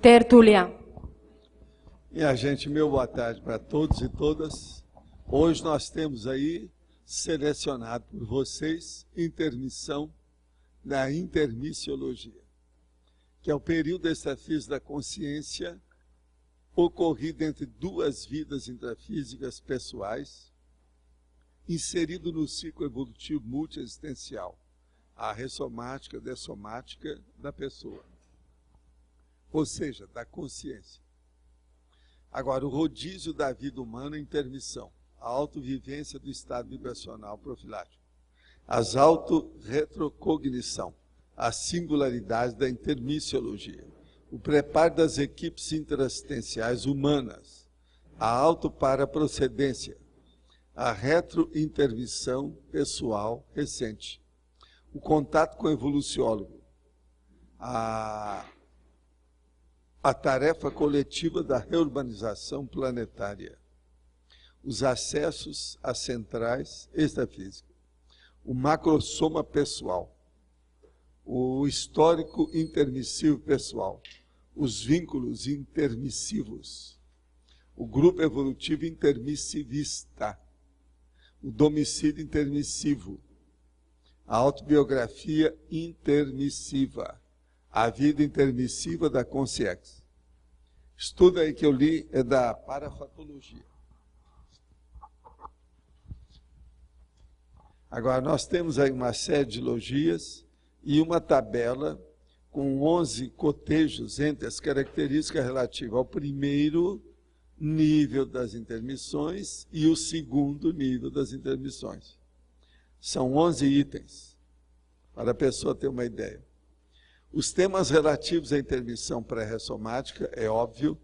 Tertúlia. Minha gente, meu boa tarde para todos e todas. Hoje nós temos aí, selecionado por vocês, intermissão da intermissiologia, que é o período extrafísico da consciência ocorrido entre duas vidas intrafísicas pessoais, inserido no ciclo evolutivo multiexistencial, a ressomática, dessomática da pessoa, ou seja, da consciência. Agora, o rodízio da vida humana é intermissão, a autovivência do estado vibracional profilático, as autorretrocognição, a singularidade da intermissiologia, o preparo das equipes interassistenciais humanas, a autoparaprocedência, a retrointermissão pessoal recente, o contato com o evoluciólogo, a tarefa coletiva da reurbanização planetária, os acessos às centrais extrafísicas, o macrosoma pessoal, o histórico intermissivo pessoal, os vínculos intermissivos, o grupo evolutivo intermissivista, o domicílio intermissivo, a autobiografia intermissiva, a vida intermissiva da consciência. Estudo aí que eu li é da parafatologia. Agora, nós temos aí uma série de logias e uma tabela com 11 cotejos entre as características relativas ao primeiro nível das intermissões e o segundo nível das intermissões. São 11 itens, para a pessoa ter uma ideia. Os temas relativos à intermissão pré-ressomática, é óbvio,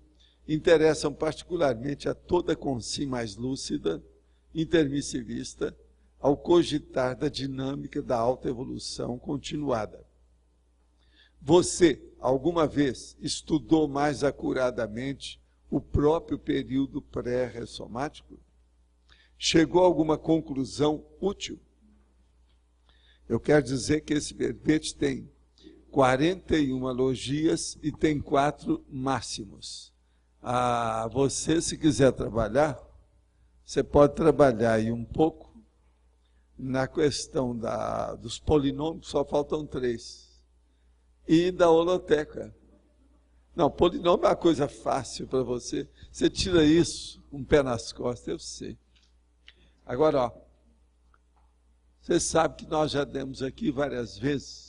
interessam particularmente a toda consciência mais lúcida, intermissivista, ao cogitar da dinâmica da autoevolução continuada. Você, alguma vez, estudou mais acuradamente o próprio período pré-ressomático? Chegou a alguma conclusão útil? Eu quero dizer que esse verbete tem 41 logias e tem 4 máximos. Você, se quiser trabalhar, você pode trabalhar aí um pouco na questão dos polinômios, só faltam 3. E da holoteca. Não, polinômio é uma coisa fácil para você. Você tira isso, um pé nas costas, eu sei. Agora, ó, você sabe que nós já demos aqui várias vezes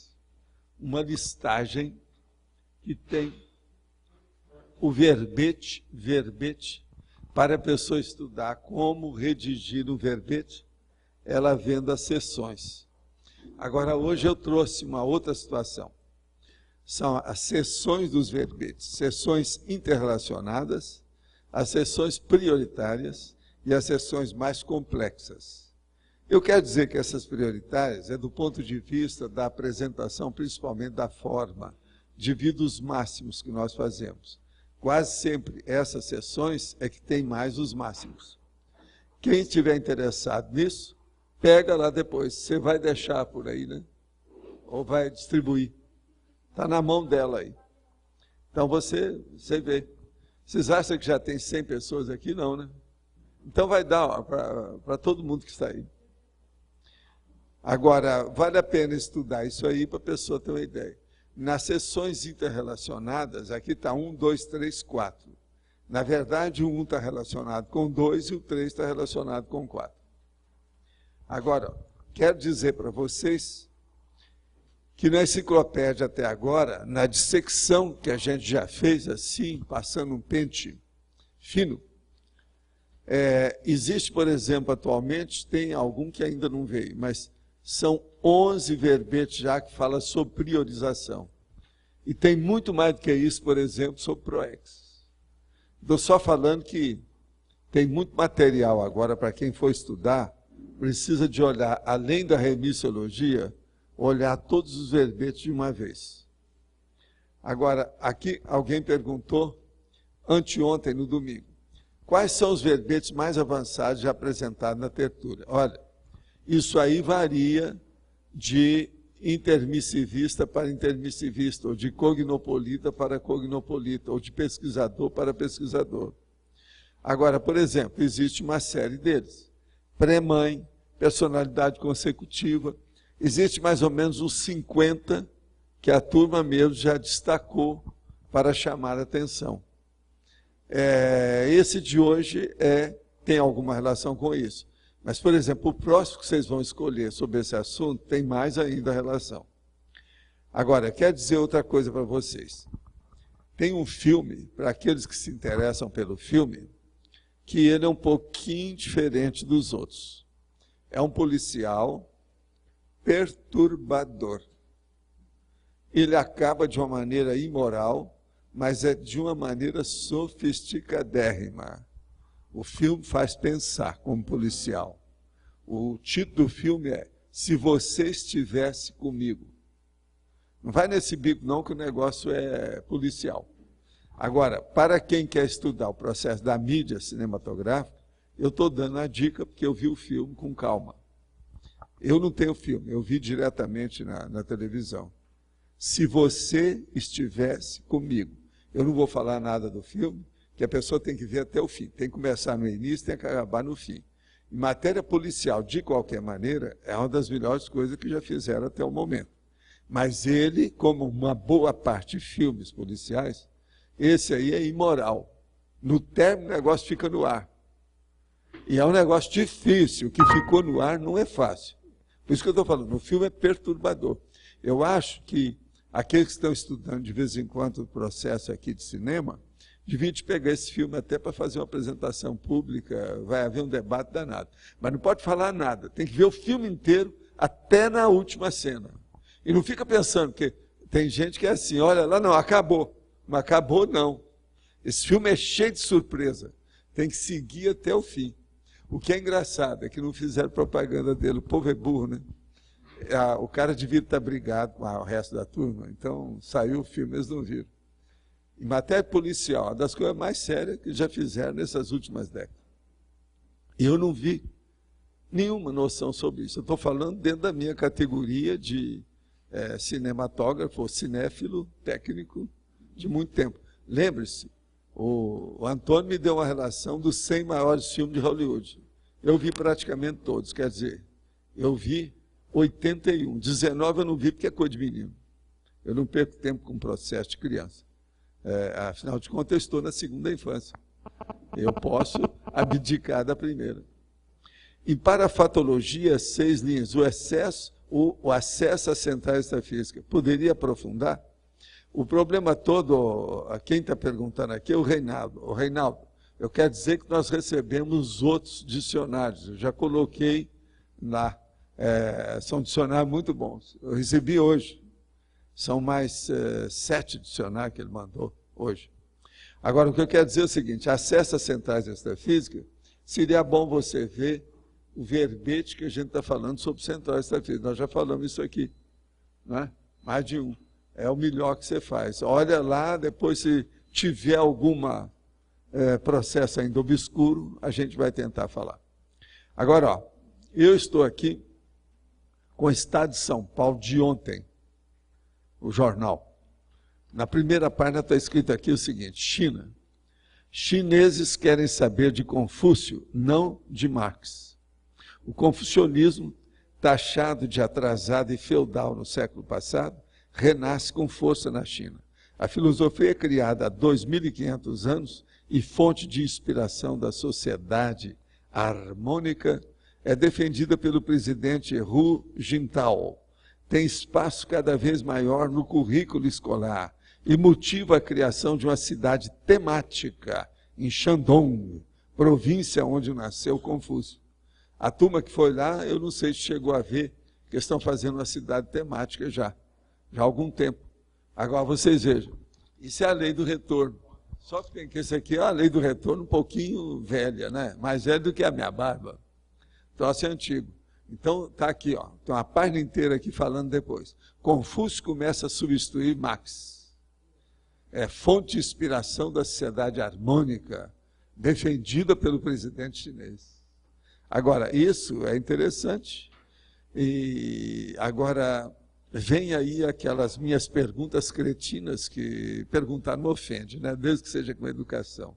uma listagem que tem o verbete, para a pessoa estudar como redigir um verbete, ela vendo as seções. Agora, hoje eu trouxe uma outra situação. São as seções dos verbetes, seções interrelacionadas, as seções prioritárias e as seções mais complexas. Eu quero dizer que essas prioritárias é do ponto de vista da apresentação, principalmente da forma, devido aos máximos que nós fazemos. Quase sempre essas sessões é que tem mais os máximos. Quem estiver interessado nisso, pega lá depois. Você vai deixar por aí, né? Ou vai distribuir. Está na mão dela aí. Então você vê. Vocês acham que já tem 100 pessoas aqui? Não, né? Então vai dar para todo mundo que está aí. Agora, vale a pena estudar isso aí para a pessoa ter uma ideia. Nas sessões interrelacionadas, aqui está 1, 2, 3, 4. Na verdade, o 1 está relacionado com 2 e o 3 está relacionado com 4. Agora, quero dizer para vocês que na enciclopédia até agora, na dissecção que a gente já fez assim, passando um pente fino, existe, por exemplo, atualmente, tem algum que ainda não veio, mas são 11 verbetes já que falam sobre priorização. E tem muito mais do que isso, por exemplo, sobre PROEX. Estou só falando que tem muito material agora para quem for estudar, precisa de olhar, além da remissiologia, olhar todos os verbetes de uma vez. Agora, aqui alguém perguntou, anteontem, no domingo, quais são os verbetes mais avançados já apresentados na tertúlia? Olha, isso aí varia de intermissivista para intermissivista, ou de cognopolita para cognopolita, ou de pesquisador para pesquisador. Agora, por exemplo, existe uma série deles. Pré-mãe, personalidade consecutiva, existe mais ou menos uns 50 que a turma mesmo já destacou para chamar a atenção. Esse de hoje tem alguma relação com isso. Mas, por exemplo, o próximo que vocês vão escolher sobre esse assunto tem mais ainda relação. Agora, quero dizer outra coisa para vocês. Tem um filme, para aqueles que se interessam pelo filme, que ele é um pouquinho diferente dos outros. É um policial perturbador. Ele acaba de uma maneira imoral, mas é de uma maneira sofisticadérrima. O filme faz pensar como policial. O título do filme é Se Você Estivesse Comigo. Não vai nesse bico não, que o negócio é policial. Agora, para quem quer estudar o processo da mídia cinematográfica, eu estou dando a dica porque eu vi o filme com calma. Eu não tenho filme, eu vi diretamente na televisão. Se Você Estivesse Comigo. Eu não vou falar nada do filme, que a pessoa tem que ver até o fim. Tem que começar no início, tem que acabar no fim. Em matéria policial, de qualquer maneira, é uma das melhores coisas que já fizeram até o momento. Mas ele, como uma boa parte de filmes policiais, esse aí é imoral. No término, o negócio fica no ar. E é um negócio difícil, o que ficou no ar não é fácil. Por isso que eu estou falando, o filme é perturbador. Eu acho que aqueles que estão estudando de vez em quando o processo aqui de cinema, deviam te pegar esse filme até para fazer uma apresentação pública, vai haver um debate danado. Mas não pode falar nada, tem que ver o filme inteiro até na última cena. E não fica pensando, porque tem gente que é assim, olha lá, não, acabou. Mas acabou não. Esse filme é cheio de surpresa. Tem que seguir até o fim. O que é engraçado é que não fizeram propaganda dele. O povo é burro, né? O cara devia estar brigado com o resto da turma. Então, saiu o filme, eles não viram. Em matéria policial, uma das coisas mais sérias que já fizeram nessas últimas décadas. E eu não vi nenhuma noção sobre isso. Eu estou falando dentro da minha categoria de cinematógrafo, cinéfilo, técnico, de muito tempo. Lembre-se, o Antônio me deu uma relação dos 100 maiores filmes de Hollywood. Eu vi praticamente todos, quer dizer, eu vi 81. 19 eu não vi porque é coisa de menino. Eu não perco tempo com processo de criança. Afinal de contas, eu estou na segunda infância. Eu posso abdicar da primeira. Em parafatologia, 6 linhas. O acesso às centrais extrafísicas. Poderia aprofundar? O problema todo, quem está perguntando aqui é o Reinaldo. O Reinaldo, eu quero dizer que nós recebemos outros dicionários. Eu já coloquei lá. São dicionários muito bons. Eu recebi hoje. São mais 7 dicionários que ele mandou hoje. Agora, o que eu quero dizer é o seguinte, acesso às centrais extrafísicas, seria bom você ver o verbete que a gente está falando sobre centrais extrafísicas. Nós já falamos isso aqui, não é? Mais de um. É o melhor que você faz. Olha lá, depois se tiver algum processo ainda obscuro, a gente vai tentar falar. Agora, ó, eu estou aqui com o Estado de São Paulo de ontem, o jornal. Na primeira página está escrito aqui o seguinte, China. Chineses querem saber de Confúcio, não de Marx. O confucionismo, taxado de atrasado e feudal no século passado, renasce com força na China. A filosofia é criada há 2.500 anos e fonte de inspiração da sociedade harmônica é defendida pelo presidente Hu Jintao. Tem espaço cada vez maior no currículo escolar e motiva a criação de uma cidade temática em Shandong, província onde nasceu Confúcio. A turma que foi lá, eu não sei se chegou a ver que estão fazendo uma cidade temática já há algum tempo. Agora vocês vejam, isso é a lei do retorno. Só que tem que esse aqui é a lei do retorno um pouquinho velha, né? Mais velha do que a minha barba. Troço é antigo. Então, está aqui, ó, tem uma página inteira aqui falando depois. Confúcio começa a substituir Marx. É fonte de inspiração da sociedade harmônica, defendida pelo presidente chinês. Agora, isso é interessante. E agora, vem aí aquelas minhas perguntas cretinas que perguntar não ofende, né? Desde que seja com educação.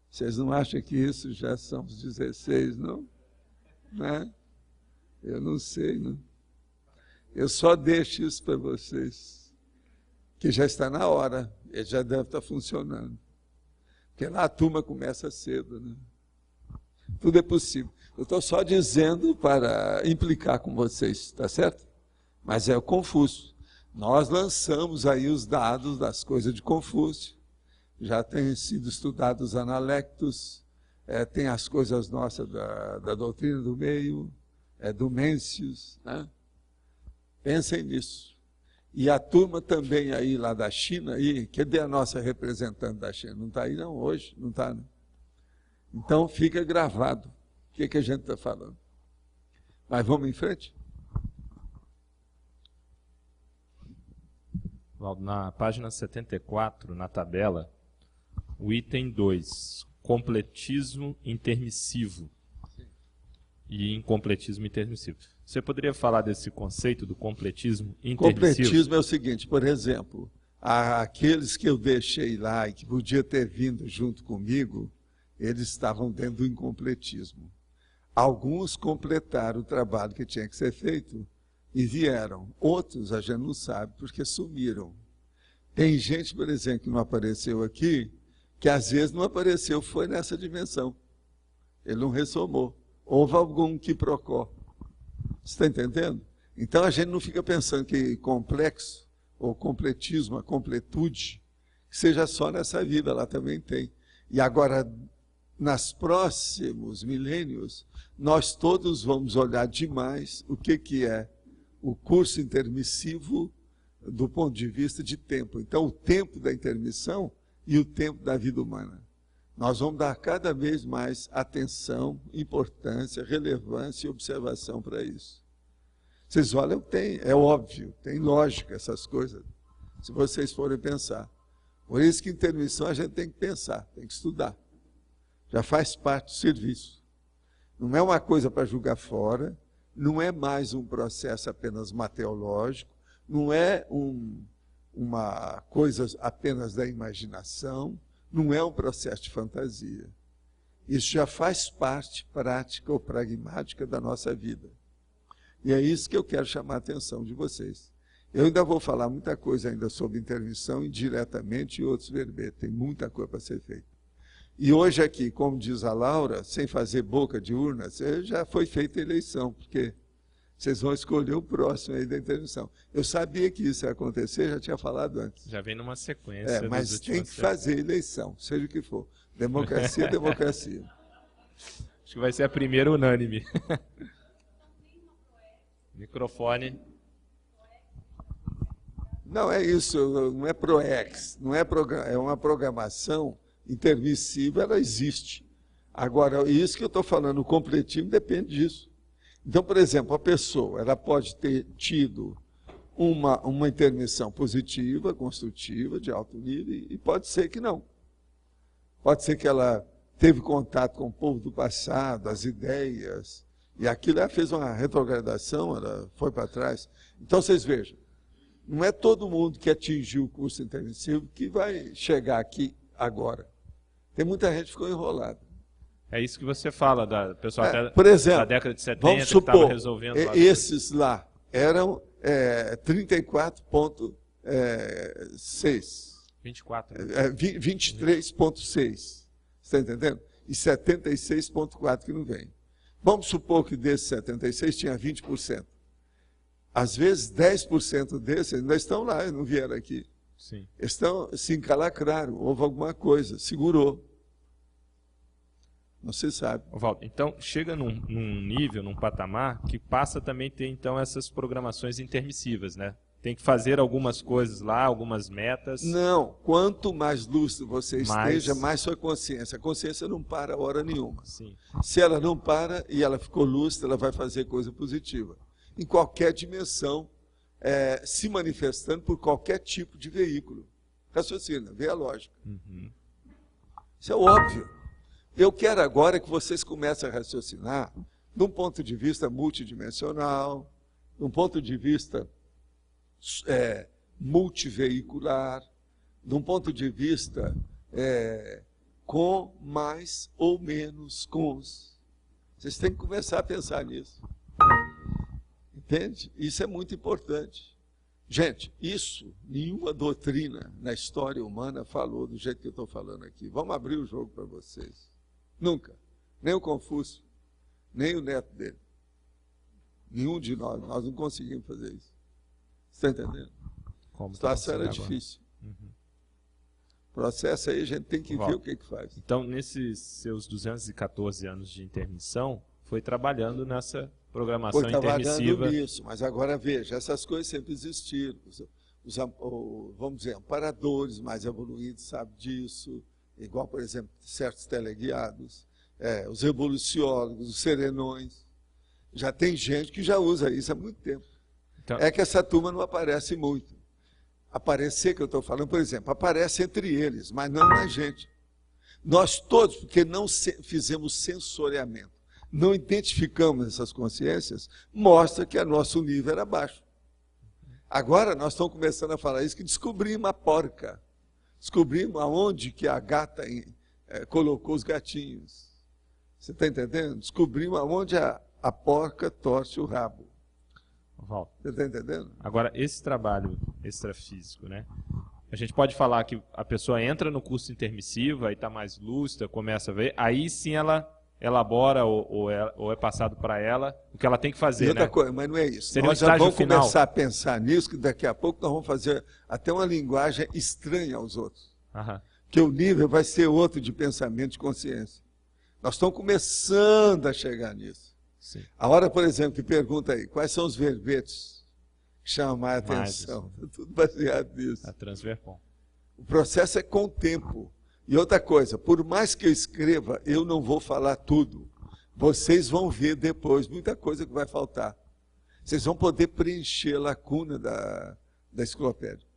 Vocês não acham que isso já são os 16, não? Né? Eu não sei, não. Eu só deixo isso para vocês, que já está na hora, ele já deve estar funcionando. Porque lá a turma começa cedo, né? Tudo é possível. Eu estou só dizendo para implicar com vocês, tá certo? Mas é o Confúcio. Nós lançamos aí os dados das coisas de Confúcio. Já têm sido estudados os analectos, tem as coisas nossas da doutrina do meio, do Mencius, né? Pensem nisso. E a turma também aí lá da China, aí, cadê a nossa representante da China? Não está aí não, hoje? Não está, né? Então fica gravado o que a gente está falando. Mas vamos em frente? Valdo, na página 74, na tabela, o item 2, completismo intermissivo e incompletismo intermissivo. Você poderia falar desse conceito do completismo intermissivo? Completismo é o seguinte, por exemplo, aqueles que eu deixei lá e que podia ter vindo junto comigo, eles estavam dentro do incompletismo. Alguns completaram o trabalho que tinha que ser feito e vieram. Outros a gente não sabe porque sumiram. Tem gente, por exemplo, que não apareceu aqui, que às vezes não apareceu, foi nessa dimensão. Ele não ressomou. Houve algum quiprocó. Você está entendendo? Então a gente não fica pensando que complexo, ou completismo, a completude, seja só nessa vida, lá também tem. E agora, nas próximos milênios, nós todos vamos olhar demais o que é o curso intermissivo do ponto de vista de tempo. Então, o tempo da intermissão e o tempo da vida humana. Nós vamos dar cada vez mais atenção, importância, relevância e observação para isso. Vocês olham, é óbvio, tem lógica essas coisas, se vocês forem pensar. Por isso que intermissão a gente tem que pensar, tem que estudar. Já faz parte do serviço. Não é uma coisa para julgar fora, não é mais um processo apenas mateológico, não é uma coisa apenas da imaginação, não é um processo de fantasia. Isso já faz parte prática ou pragmática da nossa vida. E é isso que eu quero chamar a atenção de vocês. Eu ainda vou falar muita coisa ainda sobre intermissão indiretamente e outros verbetes. Tem muita coisa para ser feita. E hoje aqui, como diz a Laura, sem fazer boca de urna, já foi feita a eleição, porque vocês vão escolher o próximo aí da intermissão. Eu sabia que isso ia acontecer, já tinha falado antes. Já vem numa sequência. Mas tem que fazer eleição, seja o que for. Democracia, democracia. Acho que vai ser a primeira unânime. Microfone. Não, é isso, não é ProEx, não é uma programação intermissiva, ela existe. Agora, isso que eu estou falando, o completismo depende disso. Então, por exemplo, a pessoa ela pode ter tido uma intermissão positiva, construtiva, de alto nível, e pode ser que não. Pode ser que ela teve contato com o povo do passado, as ideias, e aquilo ela fez uma retrogradação, ela foi para trás. Então, vocês vejam, não é todo mundo que atingiu o curso intermissivo que vai chegar aqui agora. Tem muita gente que ficou enrolada. É isso que você fala, da pessoa até por exemplo, da década de 70 vamos supor, que estava resolvendo. Esses lá eram 34,6. 24. 23,6. Você está entendendo? E 76,4 que não vem. Vamos supor que desses 76 tinha 20%. Às vezes 10% desses ainda estão lá e não vieram aqui. Sim. Estão, se encalacraram, houve alguma coisa, segurou. Não se sabe. Valdo, então chega num nível, num patamar, que passa também a ter então essas programações intermissivas, né? Tem que fazer algumas coisas lá, algumas metas. Não, quanto mais lúcido você esteja, mais sua consciência. A consciência não para hora nenhuma. Sim. Se ela não para e ela ficou lúcida, ela vai fazer coisa positiva. Em qualquer dimensão, se manifestando por qualquer tipo de veículo. Raciocina, vê a lógica. Uhum. Isso é óbvio. Eu quero agora que vocês comecem a raciocinar de um ponto de vista multidimensional, de um ponto de vista multiveicular, de um ponto de vista com mais ou menos cons. Vocês têm que começar a pensar nisso. Entende? Isso é muito importante. Gente, isso, nenhuma doutrina na história humana falou do jeito que eu estou falando aqui. Vamos abrir o jogo para vocês. Nunca. Nem o Confúcio, nem o neto dele. Nenhum de nós não conseguimos fazer isso. Você está entendendo? A situação era difícil. Uhum. O processo aí a gente tem que ver o que faz. Então, nesses seus 214 anos de intermissão, foi trabalhando nessa programação intermissiva. Foi trabalhando nisso, mas agora veja, essas coisas sempre existiram. Vamos dizer, amparadores mais evoluídos sabem disso, igual, por exemplo, certos teleguiados, os evoluciólogos, os serenões. Já tem gente que já usa isso há muito tempo. Então, é que essa turma não aparece muito. Aparecer, que eu estou falando, por exemplo, aparece entre eles, mas não na gente. Nós todos, porque não fizemos sensoriamento, não identificamos essas consciências, mostra que o nosso nível era baixo. Agora nós estamos começando a falar isso, que descobrimos a porca. Descobrimos aonde que a gata colocou os gatinhos. Você está entendendo? Descobrimos aonde a porca torce o rabo. Walter, você está entendendo? Agora, esse trabalho extrafísico, né? A gente pode falar que a pessoa entra no curso intermissivo, aí está mais lúcida, começa a ver, aí sim ela elabora ou é passado para ela o que ela tem que fazer, outra né? coisa, mas não é isso. Seria nós já vamos começar a pensar nisso, que daqui a pouco nós vamos fazer até uma linguagem estranha aos outros. Aham. Que o nível vai ser outro de pensamento, de consciência. Nós estamos começando a chegar nisso. Sim. A hora, por exemplo, que pergunta aí, quais são os verbetes que chamam mais atenção? Tudo baseado nisso. A Transverpom. O processo é com o tempo. E outra coisa, por mais que eu escreva, eu não vou falar tudo. Vocês vão ver depois muita coisa que vai faltar. Vocês vão poder preencher a lacuna da enciclopédia.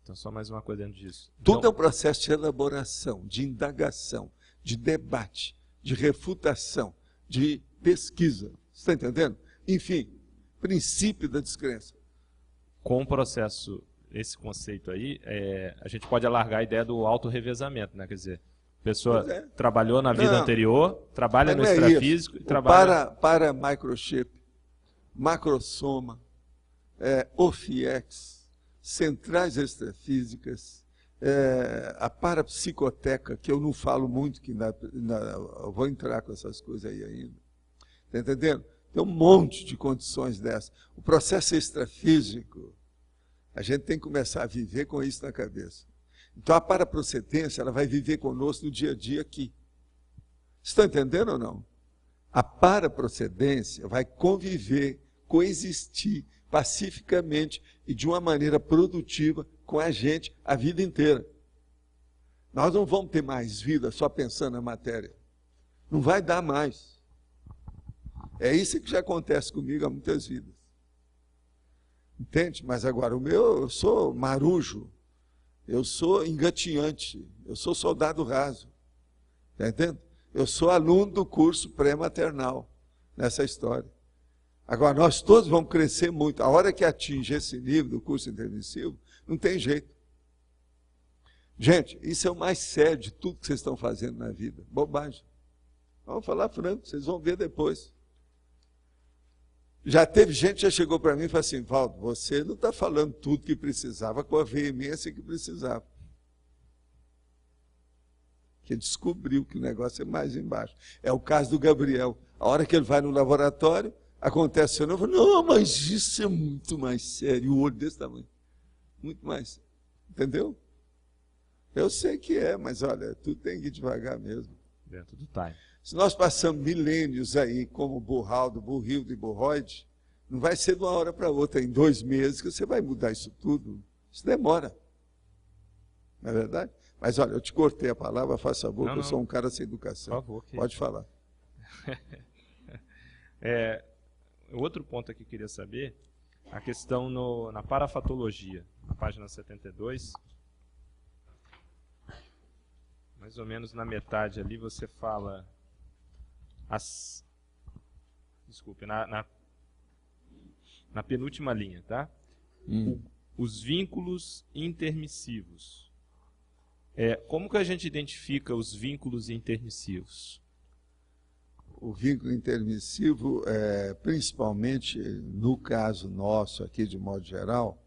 Então, só mais uma coisa dentro disso. Tudo então, é um processo de elaboração, de indagação, de debate, de refutação, de pesquisa. Você está entendendo? Enfim, princípio da descrença. Com o processo, esse conceito aí, a gente pode alargar a ideia do autorrevezamento, né? Quer dizer, a pessoa trabalhou na vida anterior, trabalha no extrafísico e trabalha... Para microchip, macrosoma, OFIEX, centrais extrafísicas, a parapsicoteca, que eu não falo muito, que eu vou entrar com essas coisas aí ainda. Está entendendo? Tem um monte de condições dessas. O processo extrafísico, a gente tem que começar a viver com isso na cabeça. Então, a paraprocedência, ela vai viver conosco no dia a dia aqui. Estão entendendo ou não? A paraprocedência vai conviver, coexistir pacificamente e de uma maneira produtiva com a gente a vida inteira. Nós não vamos ter mais vida só pensando na matéria. Não vai dar mais. É isso que já acontece comigo há muitas vidas. Entende? Mas agora, eu sou marujo, eu sou engatinhante, eu sou soldado raso. Está entendendo? Eu sou aluno do curso pré-maternal nessa história. Agora, nós todos vamos crescer muito. A hora que atinge esse nível do curso intermissivo, não tem jeito. Gente, isso é o mais sério de tudo que vocês estão fazendo na vida. Bobagem. Vamos falar franco, vocês vão ver depois. Já teve gente que já chegou para mim e falou assim, Valdo, você não está falando tudo que precisava com a veemência que precisava. Que descobriu que o negócio é mais embaixo. É o caso do Gabriel. A hora que ele vai no laboratório, acontece de novo, não, mas isso é muito mais sério. O olho desse tamanho. Muito mais. Entendeu? Eu sei que é, mas olha, tudo tem que ir devagar mesmo. Dentro do time. Se nós passamos milênios aí, como Burraldo, Burrildo e Burroide, não vai ser de uma hora para outra, em 2 meses, que você vai mudar isso tudo. Isso demora. Não é verdade? Mas olha, eu te cortei a palavra, faça favor, que eu sou um cara sem educação. Por favor, pode falar. Outro ponto aqui que eu queria saber, a questão na parafatologia, na página 72, mais ou menos na metade ali você fala... Desculpe, na penúltima linha, tá? Os vínculos intermissivos. Como que a gente identifica os vínculos intermissivos? O vínculo intermissivo, principalmente no caso nosso aqui, de modo geral,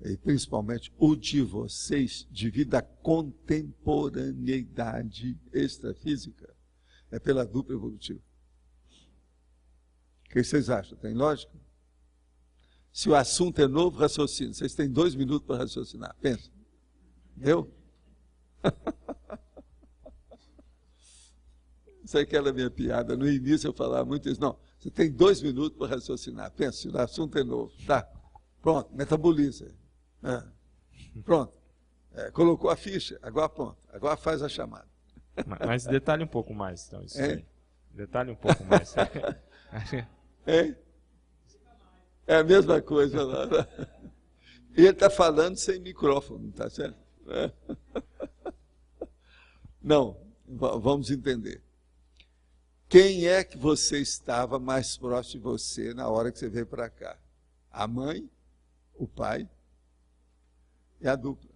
e principalmente o de vocês, devido à contemporaneidade extrafísica, é pela dupla evolutiva. O que vocês acham? Tem lógica? Se o assunto é novo, raciocínio. Vocês têm 2 minutos para raciocinar. Pensa. Deu? Isso é aquela minha piada. No início eu falava muito isso. Não, você tem 2 minutos para raciocinar. Pensa, se o assunto é novo. Tá. Pronto, metaboliza. Pronto. Colocou a ficha, agora pronto. Agora faz a chamada. Mas detalhe um pouco mais, então, isso aí. Detalhe um pouco mais. É a mesma coisa lá. E ele está falando sem microfone, tá certo? Não, vamos entender. Quem é que você estava mais próximo de você na hora que você veio para cá? A mãe, o pai e a dupla.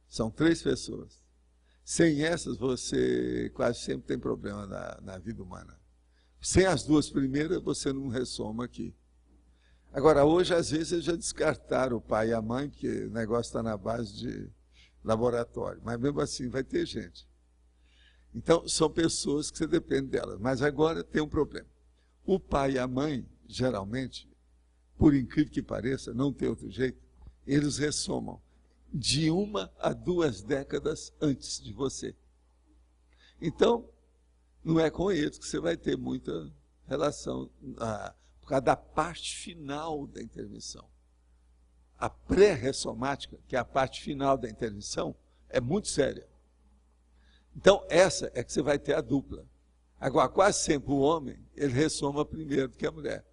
São 3 pessoas. Sem essas, você quase sempre tem problema na vida humana. Sem as 2 primeiras, você não ressoma aqui. Agora, hoje, às vezes, eles já descartaram o pai e a mãe, porque o negócio está na base de laboratório. Mas, mesmo assim, vai ter gente. Então, são pessoas que você depende delas. Mas agora tem um problema. O pai e a mãe, geralmente, por incrível que pareça, não tem outro jeito, eles ressomam de 1 a 2 décadas antes de você. Então, não é com eles que você vai ter muita relação, por causa da parte final da intermissão. A pré-ressomática, que é a parte final da intermissão, é muito séria. Então, essa é que você vai ter a dupla. Agora, quase sempre o homem, ele ressoma primeiro do que a mulher.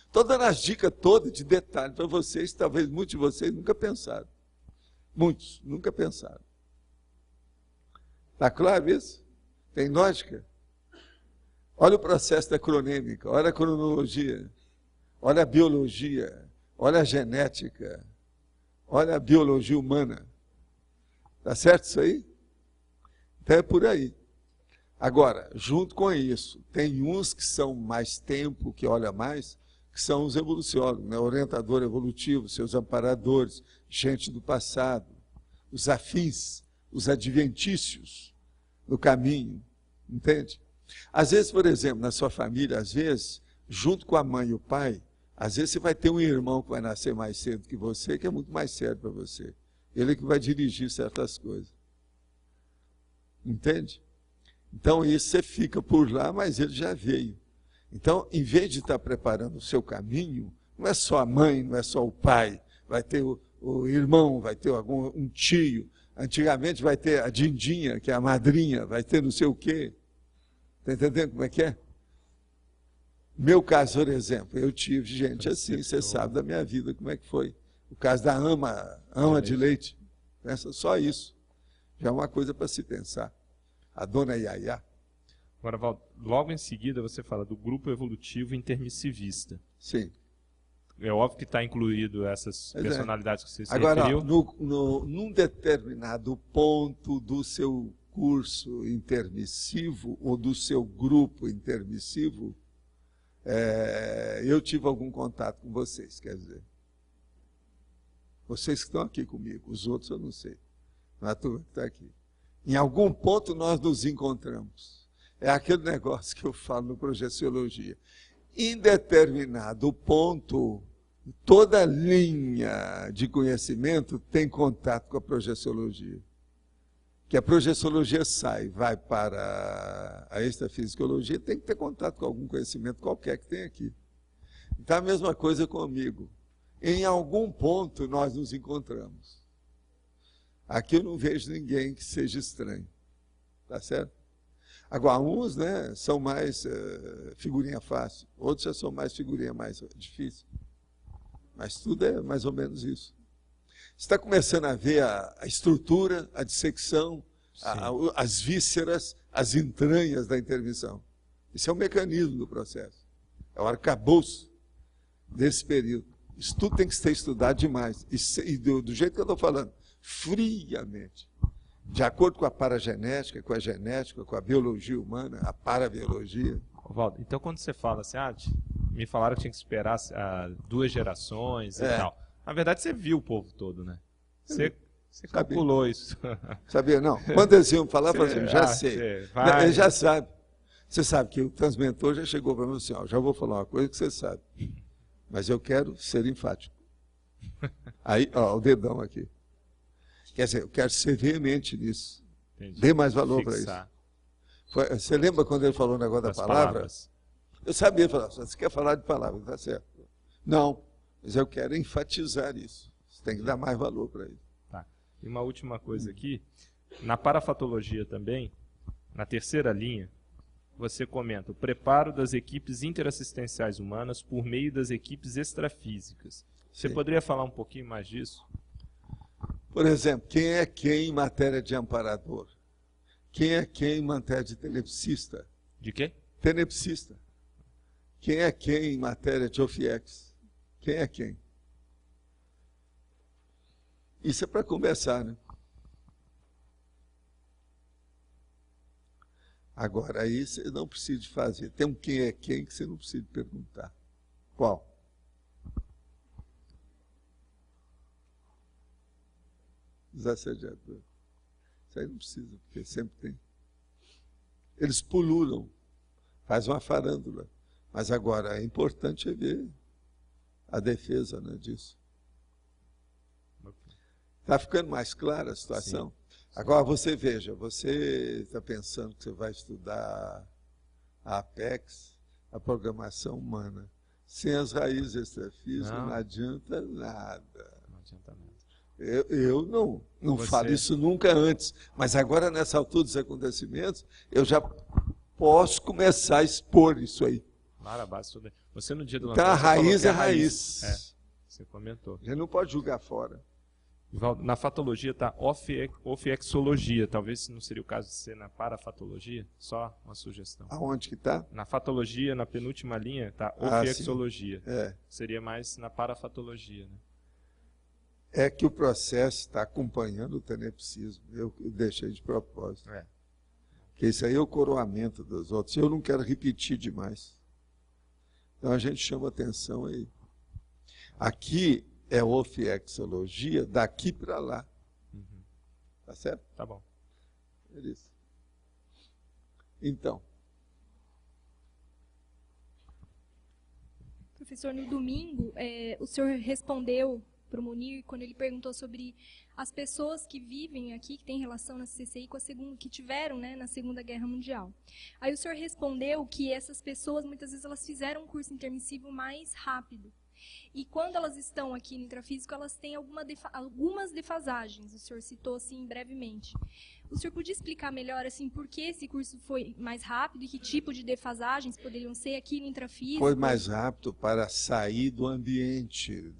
Estou dando as dicas todas de detalhe para vocês, talvez muitos de vocês nunca pensaram. Muitos nunca pensaram. Está claro isso? Tem lógica? Olha o processo da cronêmica, olha a cronologia, olha a biologia, olha a genética, olha a biologia humana. Está certo isso aí? Então é por aí. Agora, junto com isso, tem uns que são mais tempo, que olha mais, que são os evoluciólogos, né? Orientador evolutivo, seus amparadores, gente do passado, os afins, os adventícios no caminho, entende? Às vezes, por exemplo, na sua família, às vezes, junto com a mãe e o pai, às vezes você vai ter um irmão que vai nascer mais cedo que você, que é muito mais sério para você. Ele é que vai dirigir certas coisas. Entende? Então, isso você fica por lá, mas ele já veio. Então, em vez de estar preparando o seu caminho, não é só a mãe, não é só o pai, vai ter o irmão, vai ter um tio, antigamente vai ter a dindinha, que é a madrinha, vai ter não sei o quê. Está entendendo como é que é? Meu caso, por exemplo, eu tive gente assim, você sabe da minha vida como é que foi. O caso da ama de leite. Pensa só isso. Já é uma coisa para se pensar. A dona Yaya. Agora, Valdo, logo em seguida você fala do grupo evolutivo intermissivista. Sim. É óbvio que está incluído essas personalidades que você se agora, referiu. num determinado ponto do seu curso intermissivo ou do seu grupo intermissivo, eu tive algum contato com vocês, quer dizer. Vocês que estão aqui comigo, os outros eu não sei. Não é a turma que está aqui. Em algum ponto nós nos encontramos. É aquele negócio que eu falo no Projeciologia. Em determinado ponto, toda linha de conhecimento tem contato com a projeciologia. Que a projeciologia vai para a extrafisicologia, tem que ter contato com algum conhecimento qualquer que tem aqui. Então, a mesma coisa comigo. Em algum ponto nós nos encontramos. Aqui eu não vejo ninguém que seja estranho. Tá certo? Agora, uns, né, são mais figurinha fácil, outros já são mais figurinha mais difícil. Mas tudo é mais ou menos isso. Você está começando a ver a estrutura, a dissecção, as vísceras, as entranhas da intervenção. Isso é um mecanismo do processo. É o arcabouço desse período. Isso tudo tem que ser estudado demais. E do jeito que eu estou falando, friamente. De acordo com a paragenética, com a genética, com a biologia humana, a parabiologia. Valdo, então quando você fala assim, me falaram que tinha que esperar 2 gerações e tal. Na verdade, você viu o povo todo, né? Você calculou isso. Sabia, não. Quando eles iam falar, eu falei assim, já sei. Ele já sabe. Você sabe que o transmentor já chegou para mim assim, já vou falar uma coisa que você sabe. Mas eu quero ser enfático. Aí, o dedão aqui. Quer dizer, eu quero ser veemente nisso. Entendi. Dê mais valor para isso. Você lembra quando ele falou o negócio da palavra? Palavras. Eu sabia falar, você quer falar de palavra, tá certo. Não, mas eu quero enfatizar isso. Você tem que dar mais valor para isso. Tá. E uma última coisa aqui. Na parafatologia também, na terceira linha, você comenta o preparo das equipes interassistenciais humanas por meio das equipes extrafísicas. Você poderia falar um pouquinho mais disso? Por exemplo, quem é quem em matéria de amparador? Quem é quem em matéria de tenepsista? De quê? Tenepsista. Quem é quem em matéria de OFIEX? Quem é quem? Isso é para começar, né? Agora, aí você não precisa de fazer. Tem um quem é quem que você não precisa de perguntar. Qual? Os assediadores. Isso aí não precisa, porque sempre tem. Eles pululam, faz uma farândula. Mas agora, é importante ver a defesa, né, disso. Está ficando mais clara a situação? Sim. Agora, você veja, você está pensando que você vai estudar a Apex, a programação humana. Sem as raízes extrafísicas não adianta nada. Não adianta nada. Eu não falo isso nunca antes, mas agora, nessa altura dos acontecimentos, eu já posso começar a expor isso aí. Você no dia do lançamento, a raiz é raiz. Você comentou. A gente não pode julgar fora. Na fatologia está ofiexologia. Talvez não seria o caso de ser na parafatologia? Só uma sugestão. Aonde que está? Na fatologia, na penúltima linha, está ofiexologia. É. Seria mais na parafatologia, né? É que o processo está acompanhando o tenepsismo. Eu deixei de propósito. Porque isso aí é o coroamento dos outros. Eu não quero repetir demais. Então a gente chama atenção aí. Aqui é ofiexologia daqui para lá. Tá certo? Tá bom. É isso. Então. Professor, no domingo, o senhor respondeu para o Munir quando ele perguntou sobre as pessoas que vivem aqui, que têm relação na CCI com a segunda, que tiveram, né, na Segunda Guerra Mundial. Aí o senhor respondeu que essas pessoas, muitas vezes, elas fizeram um curso intermissivo mais rápido. E quando elas estão aqui no intrafísico, elas têm algumas defasagens. O senhor citou assim brevemente. O senhor podia explicar melhor assim por que esse curso foi mais rápido e que tipo de defasagens poderiam ser aqui no intrafísico? Foi mais rápido para sair do ambiente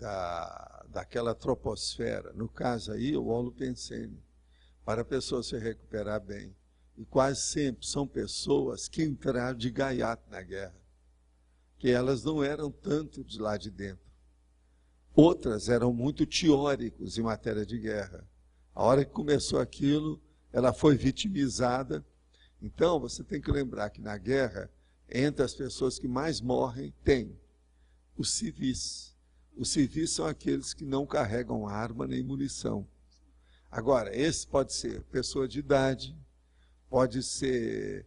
daquela troposfera. No caso aí, o holopensene, para a pessoa se recuperar bem. E quase sempre são pessoas que entraram de gaiato na guerra, que elas não eram tanto de lá de dentro. Outras eram muito teóricos em matéria de guerra. A hora que começou aquilo, ela foi vitimizada. Então, você tem que lembrar que na guerra, entre as pessoas que mais morrem, tem os civis. Os civis são aqueles que não carregam arma nem munição. Agora, esse pode ser pessoa de idade, pode ser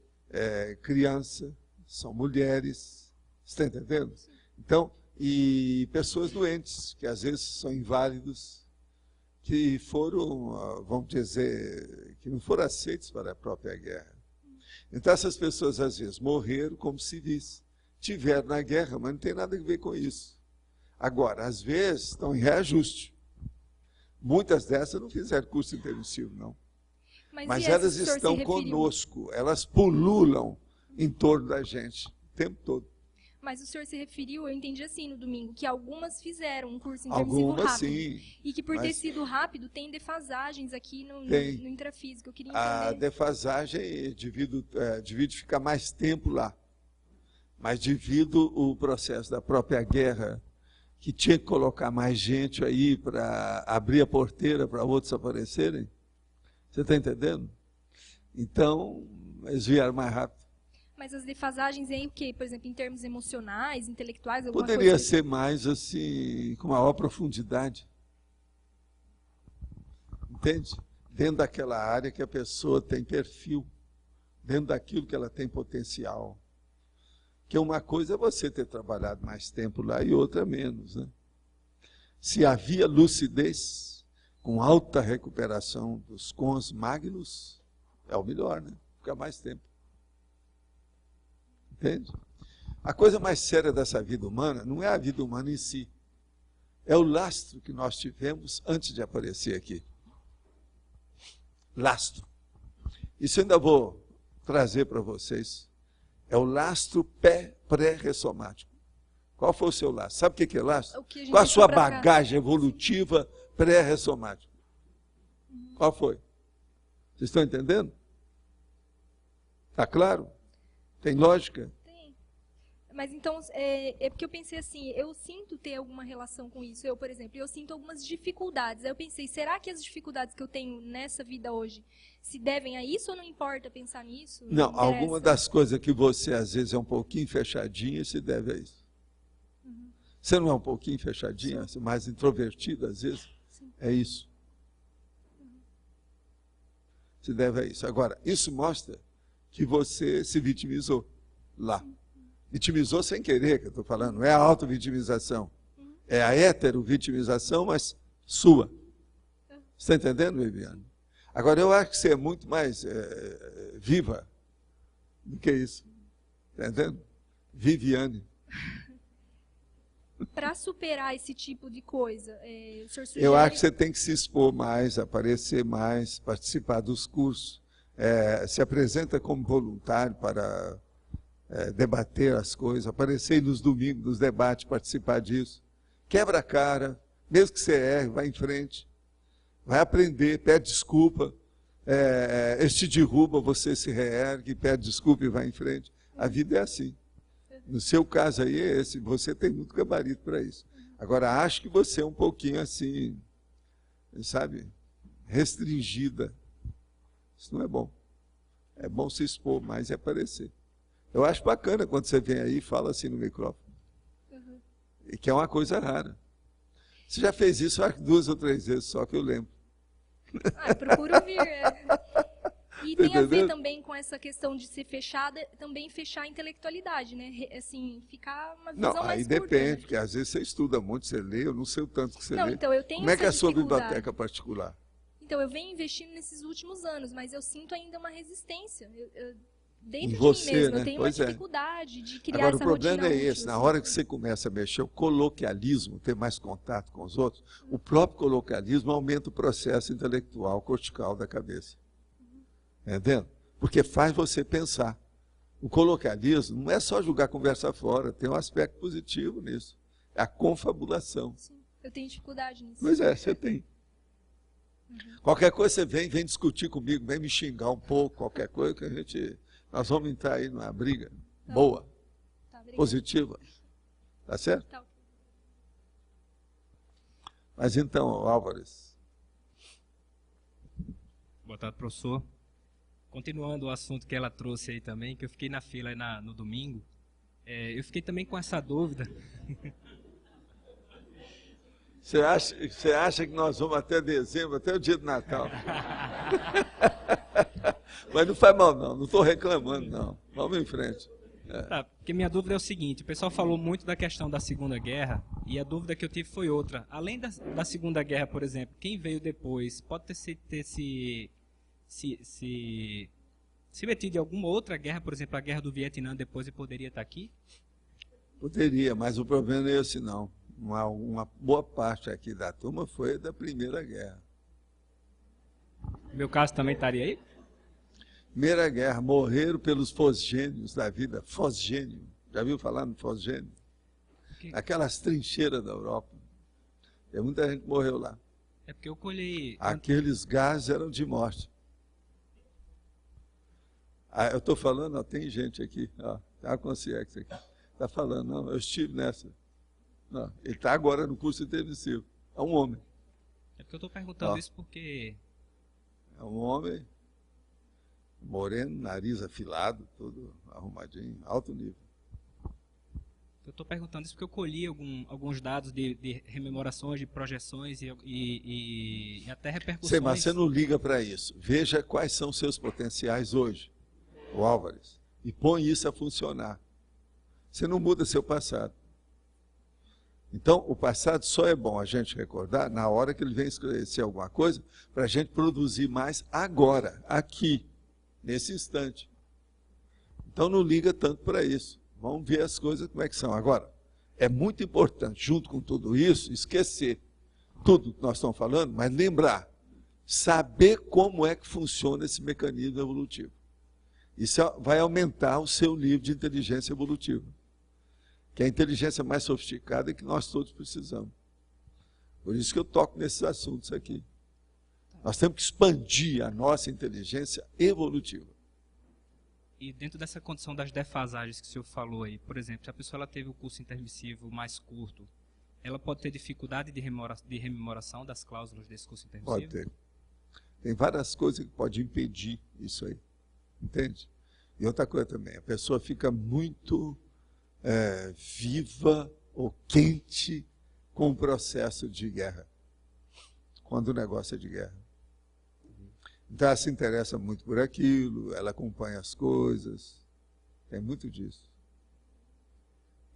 criança, são mulheres, você está entendendo? Então, e pessoas doentes, que às vezes são inválidos, que foram, vamos dizer, que não foram aceitos para a própria guerra. Então essas pessoas às vezes morreram como civis, tiveram na guerra, mas não tem nada a ver com isso. Agora, às vezes estão em reajuste. Muitas dessas não fizeram curso intermissivo, não. Mas elas estão conosco, elas pululam em torno da gente o tempo todo. Mas o senhor se referiu, eu entendi assim no domingo, que algumas fizeram um curso intermissivo rápido. Sim. E que por ter sido rápido, tem defasagens aqui no intrafísico. Eu queria entender. A defasagem devido ficar mais tempo lá. Mas devido o processo da própria guerra, que tinha que colocar mais gente aí para abrir a porteira para outros aparecerem? Você está entendendo? Então, eles vieram mais rápido. Mas as defasagens aí, o quê? Por exemplo, em termos emocionais, intelectuais, alguma Poderia coisa? ser mais assim, com maior profundidade. Entende? Dentro daquela área que a pessoa tem perfil, dentro daquilo que ela tem potencial. Que uma coisa é você ter trabalhado mais tempo lá e outra menos, né? Se havia lucidez, com alta recuperação dos cons magnos, é o melhor, né? Fica mais tempo. Entende? A coisa mais séria dessa vida humana não é a vida humana em si. É o lastro que nós tivemos antes de aparecer aqui. Lastro. Isso eu ainda vou trazer para vocês. É o lastro pré-ressomático. Qual foi o seu lastro? Sabe o que é lastro? Qual a sua bagagem evolutiva pré-ressomática? Qual foi? Vocês estão entendendo? Está claro? Tem lógica? Tem. Mas então, é porque eu pensei assim, eu sinto ter alguma relação com isso. Eu, por exemplo, eu sinto algumas dificuldades. Aí eu pensei, será que as dificuldades que eu tenho nessa vida hoje se devem a isso ou não importa pensar nisso? Não, alguma das coisas que você às vezes é um pouquinho fechadinha se deve a isso. Uhum. Você não é um pouquinho fechadinha, mais introvertido às vezes? Sim. É isso. Se deve a isso. Agora, isso mostra que você se vitimizou lá. Vitimizou sem querer, que eu estou falando. Não é a auto-vitimização. É a hetero-vitimização, mas sua. Você está entendendo, Viviane? Agora, eu acho que você é muito mais viva do que isso. Está entendendo? Viviane. Para superar esse tipo de coisa, o senhor sugere... Eu acho que você tem que se expor mais, aparecer mais, participar dos cursos. Se apresenta como voluntário para debater as coisas, aparecer nos domingos, nos debates, participar disso. Quebra a cara, mesmo que você erre, vai em frente. Vai aprender, pede desculpa. Eles te derruba, você se reergue, pede desculpa e vai em frente. A vida é assim. No seu caso aí é esse, você tem muito gabarito para isso. Agora, acho que você é um pouquinho assim, sabe, restringida. Isso não é bom. É bom se expor mais e aparecer. Eu acho bacana quando você vem aí e fala assim no microfone. Uhum. E que é uma coisa rara. Você já fez isso, acho que 2 ou 3 vezes, só que eu lembro. Eu procuro vir. E tem a ver também com essa questão de ser fechada, também fechar a intelectualidade, né? Assim, ficar uma visão Não, mais aí curta. depende, Né? porque às vezes você estuda muito, você lê, eu não sei o tanto que você lê. Então, eu tenho Como é que é a sua dificuldade. biblioteca particular? Então, eu venho investindo nesses últimos anos, mas eu sinto ainda uma resistência. Dentro você, de mim mesmo, né? eu tenho Pois uma dificuldade de criar Agora, essa o problema rotina é útil, esse, na assim. hora que você começa a mexer o coloquialismo, ter mais contato com os outros, o próprio coloquialismo aumenta o processo intelectual cortical da cabeça. Entendendo? Porque faz você pensar. O coloquialismo não é só jogar conversa fora, tem um aspecto positivo nisso. É a confabulação. Sim, eu tenho dificuldade nisso. Pois é, você tem. Qualquer coisa você vem discutir comigo, vem me xingar um pouco, qualquer coisa que nós vamos entrar aí numa briga boa, Tá, positiva. Tá certo? Tá. Mas então, Álvares. Boa tarde, professor. Continuando o assunto que ela trouxe aí também, que eu fiquei na fila aí no domingo, eu fiquei também com essa dúvida. Você acha que nós vamos até dezembro, até o dia do Natal? Mas não faz mal não estou reclamando não. Vamos em frente. Tá, porque minha dúvida é o seguinte, o pessoal falou muito da questão da Segunda Guerra, e a dúvida que eu tive foi outra. Além da Segunda Guerra, por exemplo, quem veio depois pode ter se metido em alguma outra guerra, por exemplo, a Guerra do Vietnã depois e poderia estar aqui? Poderia, mas o problema não é esse não. Uma boa parte aqui da turma foi da Primeira Guerra. No meu caso também estaria aí? Primeira Guerra, morreram pelos fosgênios da vida. Fosgênio. Já viu falar no fosgênio? Aquelas trincheiras da Europa. Tem muita gente que morreu lá. É porque eu colhei... Aqueles gases eram de morte. Eu estou falando, tem gente aqui, tem uma consciência aqui. Está falando, não, eu estive nessa. Não, ele está agora no curso intermissivo. É um homem. É porque eu estou perguntando isso porque... É um homem, moreno, nariz afilado, todo arrumadinho, alto nível. Eu estou perguntando isso porque eu colhi alguns dados de rememorações, de projeções e até repercussões. Sei, mas você não liga para isso. Veja quais são seus potenciais hoje, o Álvares, e põe isso a funcionar. Você não muda seu passado. Então, o passado só é bom a gente recordar na hora que ele vem esclarecer alguma coisa para a gente produzir mais agora, aqui, nesse instante. Então, não liga tanto para isso. Vamos ver as coisas como é que são. Agora, é muito importante, junto com tudo isso, esquecer tudo que nós estamos falando, mas lembrar, saber como é que funciona esse mecanismo evolutivo. Isso vai aumentar o seu nível de inteligência evolutiva, que é a inteligência mais sofisticada que nós todos precisamos. Por isso que eu toco nesses assuntos aqui. Nós temos que expandir a nossa inteligência evolutiva. E dentro dessa condição das defasagens que o senhor falou aí, por exemplo, se a pessoa ela teve o curso intermissivo mais curto, ela pode ter dificuldade de rememoração das cláusulas desse curso intermissivo? Pode ter. Tem várias coisas que podem impedir isso aí. Entende? E outra coisa também, a pessoa fica muito viva ou quente com o processo de guerra, quando o negócio é de guerra. Então ela se interessa muito por aquilo, ela acompanha as coisas, tem muito disso.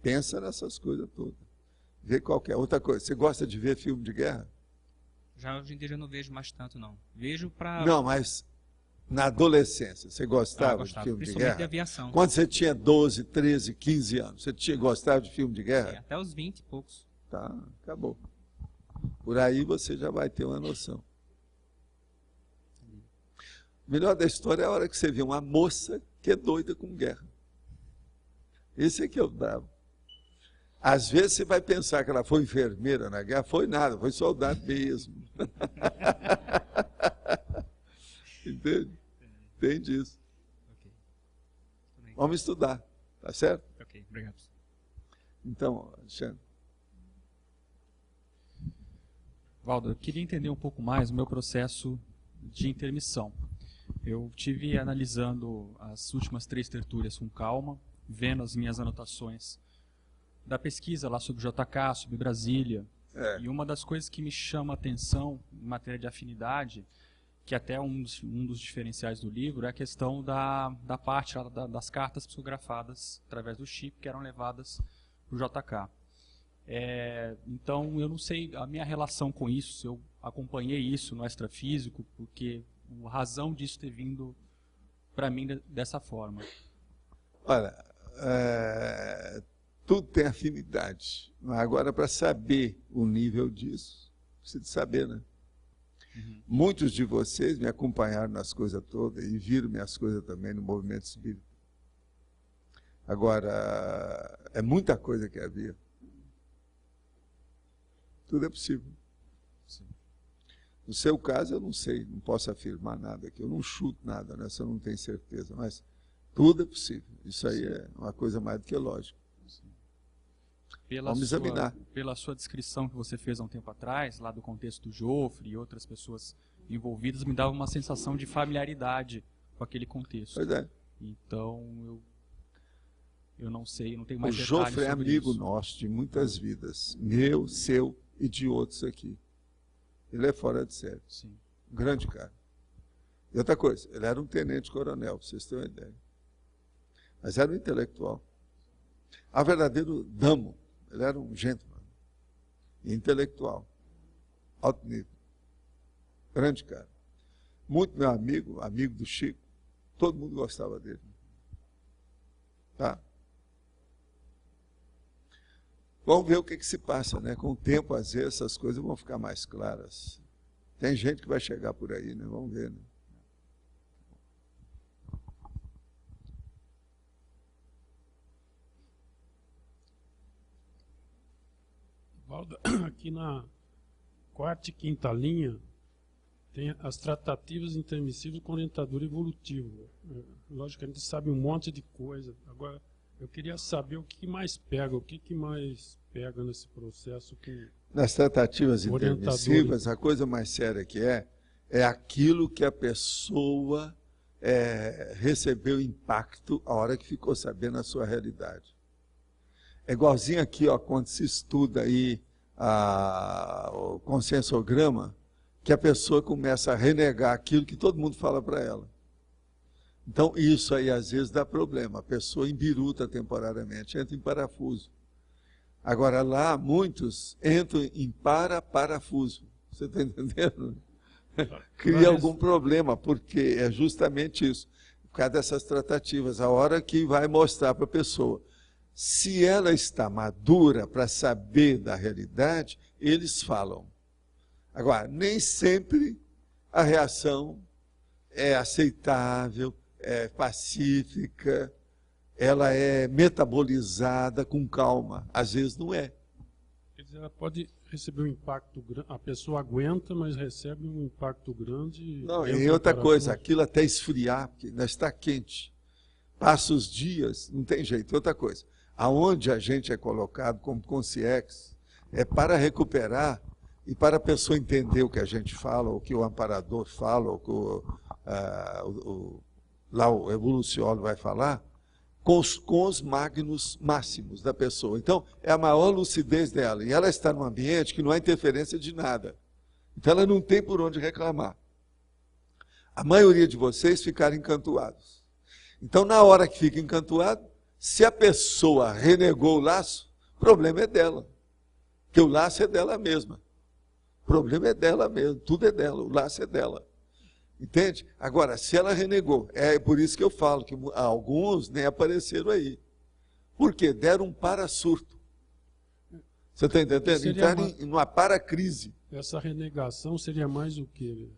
Pensa nessas coisas todas. Vê qualquer outra coisa. Você gosta de ver filme de guerra? Já hoje em dia eu não vejo mais tanto, não. Vejo para... Não, mas na adolescência, você gostava de filme de principalmente guerra? de aviação. Quando você tinha 12, 13, 15 anos, você gostava de filme de guerra? Até os 20 e poucos. Tá, acabou. Por aí você já vai ter uma noção. O melhor da história é a hora que você vê uma moça que é doida com guerra. Esse é que é o bravo. Às vezes você vai pensar que ela foi enfermeira na guerra, foi nada, foi soldado mesmo. Entende? Entende isso. Okay. Vamos estudar, tá certo? Ok, obrigado. Então, Alexandre. Valdo, eu queria entender um pouco mais o meu processo de intermissão. Eu tive analisando as últimas 3 tertúlias com calma, vendo as minhas anotações da pesquisa lá sobre JK, sobre Brasília. E uma das coisas que me chama a atenção em matéria de afinidade, que até um dos diferenciais do livro, é a questão da parte das cartas psicografadas através do chip que eram levadas para o JK. Então, eu não sei a minha relação com isso, se eu acompanhei isso no extrafísico, porque a razão disso ter vindo para mim dessa forma. Olha, tudo tem afinidade. Agora, para saber o nível disso, precisa saber, né? Uhum. Muitos de vocês me acompanharam nas coisas todas e viram minhas coisas também no movimento espírita. Agora, é muita coisa que havia. Tudo é possível. Sim. No seu caso, eu não sei, não posso afirmar nada aqui, eu não chuto nada, né? Se eu não tenho certeza, mas tudo é possível. Isso aí é uma coisa mais do que lógica. Vamos examinar. Pela sua descrição que você fez há um tempo atrás, lá do contexto do Jofre e outras pessoas envolvidas, me dava uma sensação de familiaridade com aquele contexto. Pois é. Então, eu não sei, não tenho mais detalhes sobre isso. O Jofre é amigo isso. nosso de muitas vidas, meu, seu e de outros aqui. Ele é fora de série. Sim. Um grande cara. E outra coisa, ele era um tenente-coronel, para vocês terem uma ideia. Mas era um intelectual. A verdadeiro damo. Ele era um gentleman. Intelectual. Alto nível. Grande cara. Muito meu amigo, amigo do Chico. Todo mundo gostava dele. Tá? Vamos ver o que se passa, né? Com o tempo, às vezes, essas coisas vão ficar mais claras. Tem gente que vai chegar por aí, né? Vamos ver, né? Valdo, aqui na 4ª e 5ª linha, tem as tratativas intermissivas com orientador evolutivo. Lógico, a gente sabe um monte de coisa. Agora, eu queria saber o que mais pega, o que mais pega nesse processo que... Nas tratativas Orientador. intermissivas, a coisa mais séria que é aquilo que a pessoa recebeu impacto a hora que ficou sabendo a sua realidade. É igualzinho aqui, ó, quando se estuda aí o consensograma, que a pessoa começa a renegar aquilo que todo mundo fala para ela. Então, isso aí às vezes dá problema. A pessoa embiruta temporariamente, entra em parafuso. Agora, lá, muitos entram em parafuso. Você está entendendo? Cria algum problema, porque é justamente isso. Por causa dessas tratativas, a hora que vai mostrar para a pessoa. Se ela está madura para saber da realidade, eles falam. Agora, nem sempre a reação é aceitável, é pacífica, ela é metabolizada com calma. Às vezes não é. Quer dizer, ela pode receber um impacto grande, a pessoa aguenta, mas recebe um impacto grande. Não, e outra coisa, aquilo até esfriar, porque ainda está quente. Passa os dias, não tem jeito. Outra coisa, aonde a gente é colocado como consciex, é para recuperar e para a pessoa entender o que a gente fala, o que o amparador fala, o que lá o evoluciólogo vai falar, com os magnos máximos da pessoa. Então, é a maior lucidez dela. E ela está num ambiente que não há interferência de nada. Então, ela não tem por onde reclamar. A maioria de vocês ficaram encantuados. Então, na hora que fica encantuado, se a pessoa renegou o laço, o problema é dela. Porque o laço é dela mesma. O problema é dela mesmo. Tudo é dela. O laço é dela. Entende? Agora, se ela renegou, é por isso que eu falo que alguns nem apareceram aí. Por quê? Deram um para-surto. Você está entendendo? Entraram em uma para-crise. Essa renegação seria mais o quê?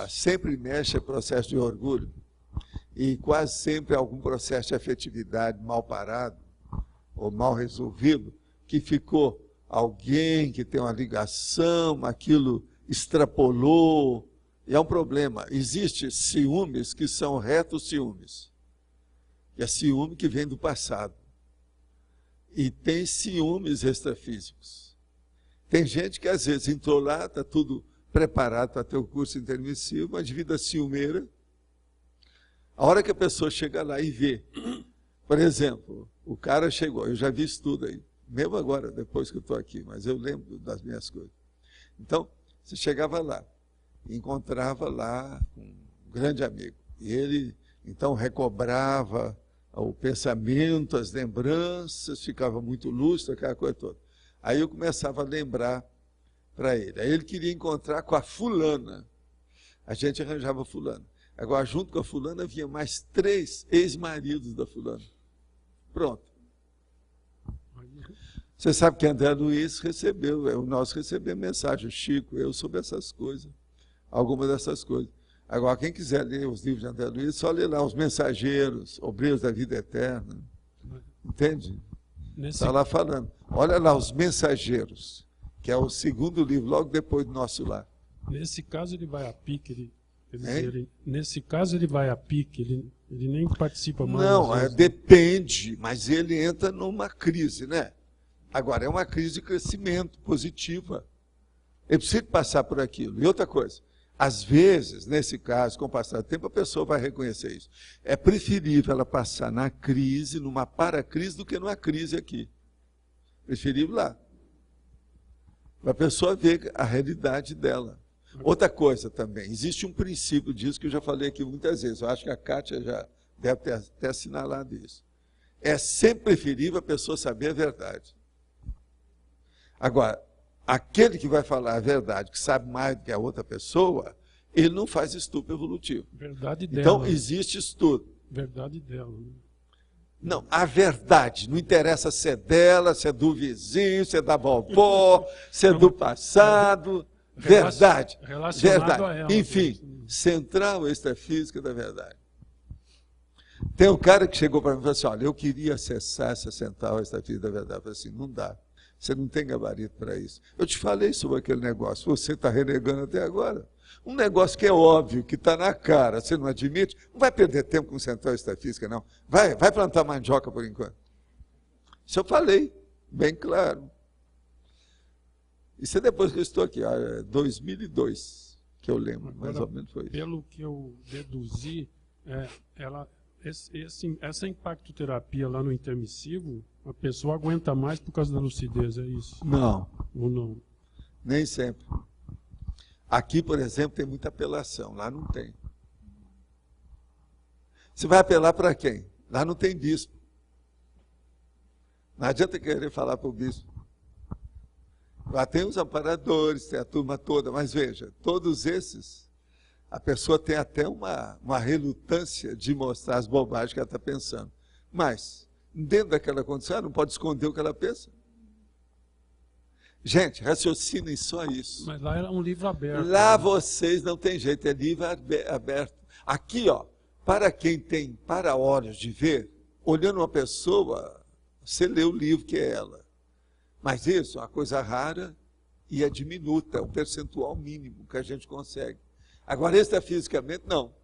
Sempre mexe processo de orgulho. E quase sempre algum processo de afetividade mal parado ou mal resolvido, que ficou alguém que tem uma ligação, aquilo extrapolou. E é um problema. Existem ciúmes que são retos ciúmes. E é ciúme que vem do passado. E tem ciúmes extrafísicos. Tem gente que às vezes entrou lá, está tudo preparado para ter o curso intermissivo, mas de vida ciumeira. A hora que a pessoa chega lá e vê, por exemplo, o cara chegou, eu já vi isso tudo aí, mesmo agora, depois que eu estou aqui, mas eu lembro das minhas coisas. Então, você chegava lá, encontrava lá um grande amigo. E ele, então, recobrava o pensamento, as lembranças, ficava muito lúcido, aquela coisa toda. Aí eu começava a lembrar para ele. Aí ele queria encontrar com a fulana. A gente arranjava a fulana. Agora, junto com a fulana, havia mais 3 ex-maridos da fulana. Pronto. Você sabe que André Luiz recebeu, nós recebemos mensagem, o Chico, eu, sobre essas coisas. Algumas dessas coisas. Agora, quem quiser ler os livros de André Luiz, só ler lá Os Mensageiros, Obreiros da Vida Eterna. Entende? Está lá falando. Olha lá, Os Mensageiros, que é o 2º livro, logo depois do Nosso Lar. Nesse caso, ele vai a pique. Nesse caso, ele vai a pique, ele nem participa mais. Não, depende, mas ele entra numa crise, né? Agora, é uma crise de crescimento positiva. Ele precisa passar por aquilo. E outra coisa, às vezes, nesse caso, com o passar do tempo, a pessoa vai reconhecer isso. É preferível ela passar na crise, numa para-crise, do que numa crise aqui. Preferível lá. Para a pessoa ver a realidade dela. Outra coisa também, existe um princípio disso que eu já falei aqui muitas vezes. Eu acho que a Kátia já deve ter até assinalado isso. É sempre preferível a pessoa saber a verdade. Agora, aquele que vai falar a verdade, que sabe mais do que a outra pessoa, ele não faz estudo evolutivo. Verdade dela. Então, existe estudo. Verdade dela. Né? Não, a verdade. Não interessa se é dela, se é do vizinho, se é da vovó, se é do passado. Verdade. Relacionado a ela. Enfim, central extrafísica da verdade. Tem um cara que chegou para mim e falou assim, olha, eu queria acessar essa central extrafísica da verdade. Eu falei assim, não dá. Você não tem gabarito para isso. Eu te falei sobre aquele negócio, você está renegando até agora. Um negócio que é óbvio, que está na cara, você não admite, não vai perder tempo com central extrafísica, não. Vai plantar mandioca por enquanto. Isso eu falei. bem claro. Isso é depois que eu estou aqui, 2002, que eu lembro, Agora, mais ou menos foi isso. Pelo que eu deduzi, essa impactoterapia lá no intermissivo, a pessoa aguenta mais por causa da lucidez, é isso? Não, Ou não? nem sempre. Aqui, por exemplo, tem muita apelação, lá não tem. Você vai apelar para quem? Lá não tem bispo. Não adianta querer falar para o bispo. Lá tem os amparadores, tem a turma toda, mas veja, todos esses, a pessoa tem até uma relutância de mostrar as bobagens que ela está pensando. Mas, dentro daquela condição, ela não pode esconder o que ela pensa. Gente, raciocinem só isso. Mas lá era um livro aberto. Lá né? vocês não tem jeito, é livro aberto. Aqui, ó, para quem tem para olhos de ver, olhando uma pessoa, você lê o livro que é ela. Mas isso é uma coisa rara e é diminuta, é um percentual mínimo que a gente consegue. Agora, extrafisicamente, não.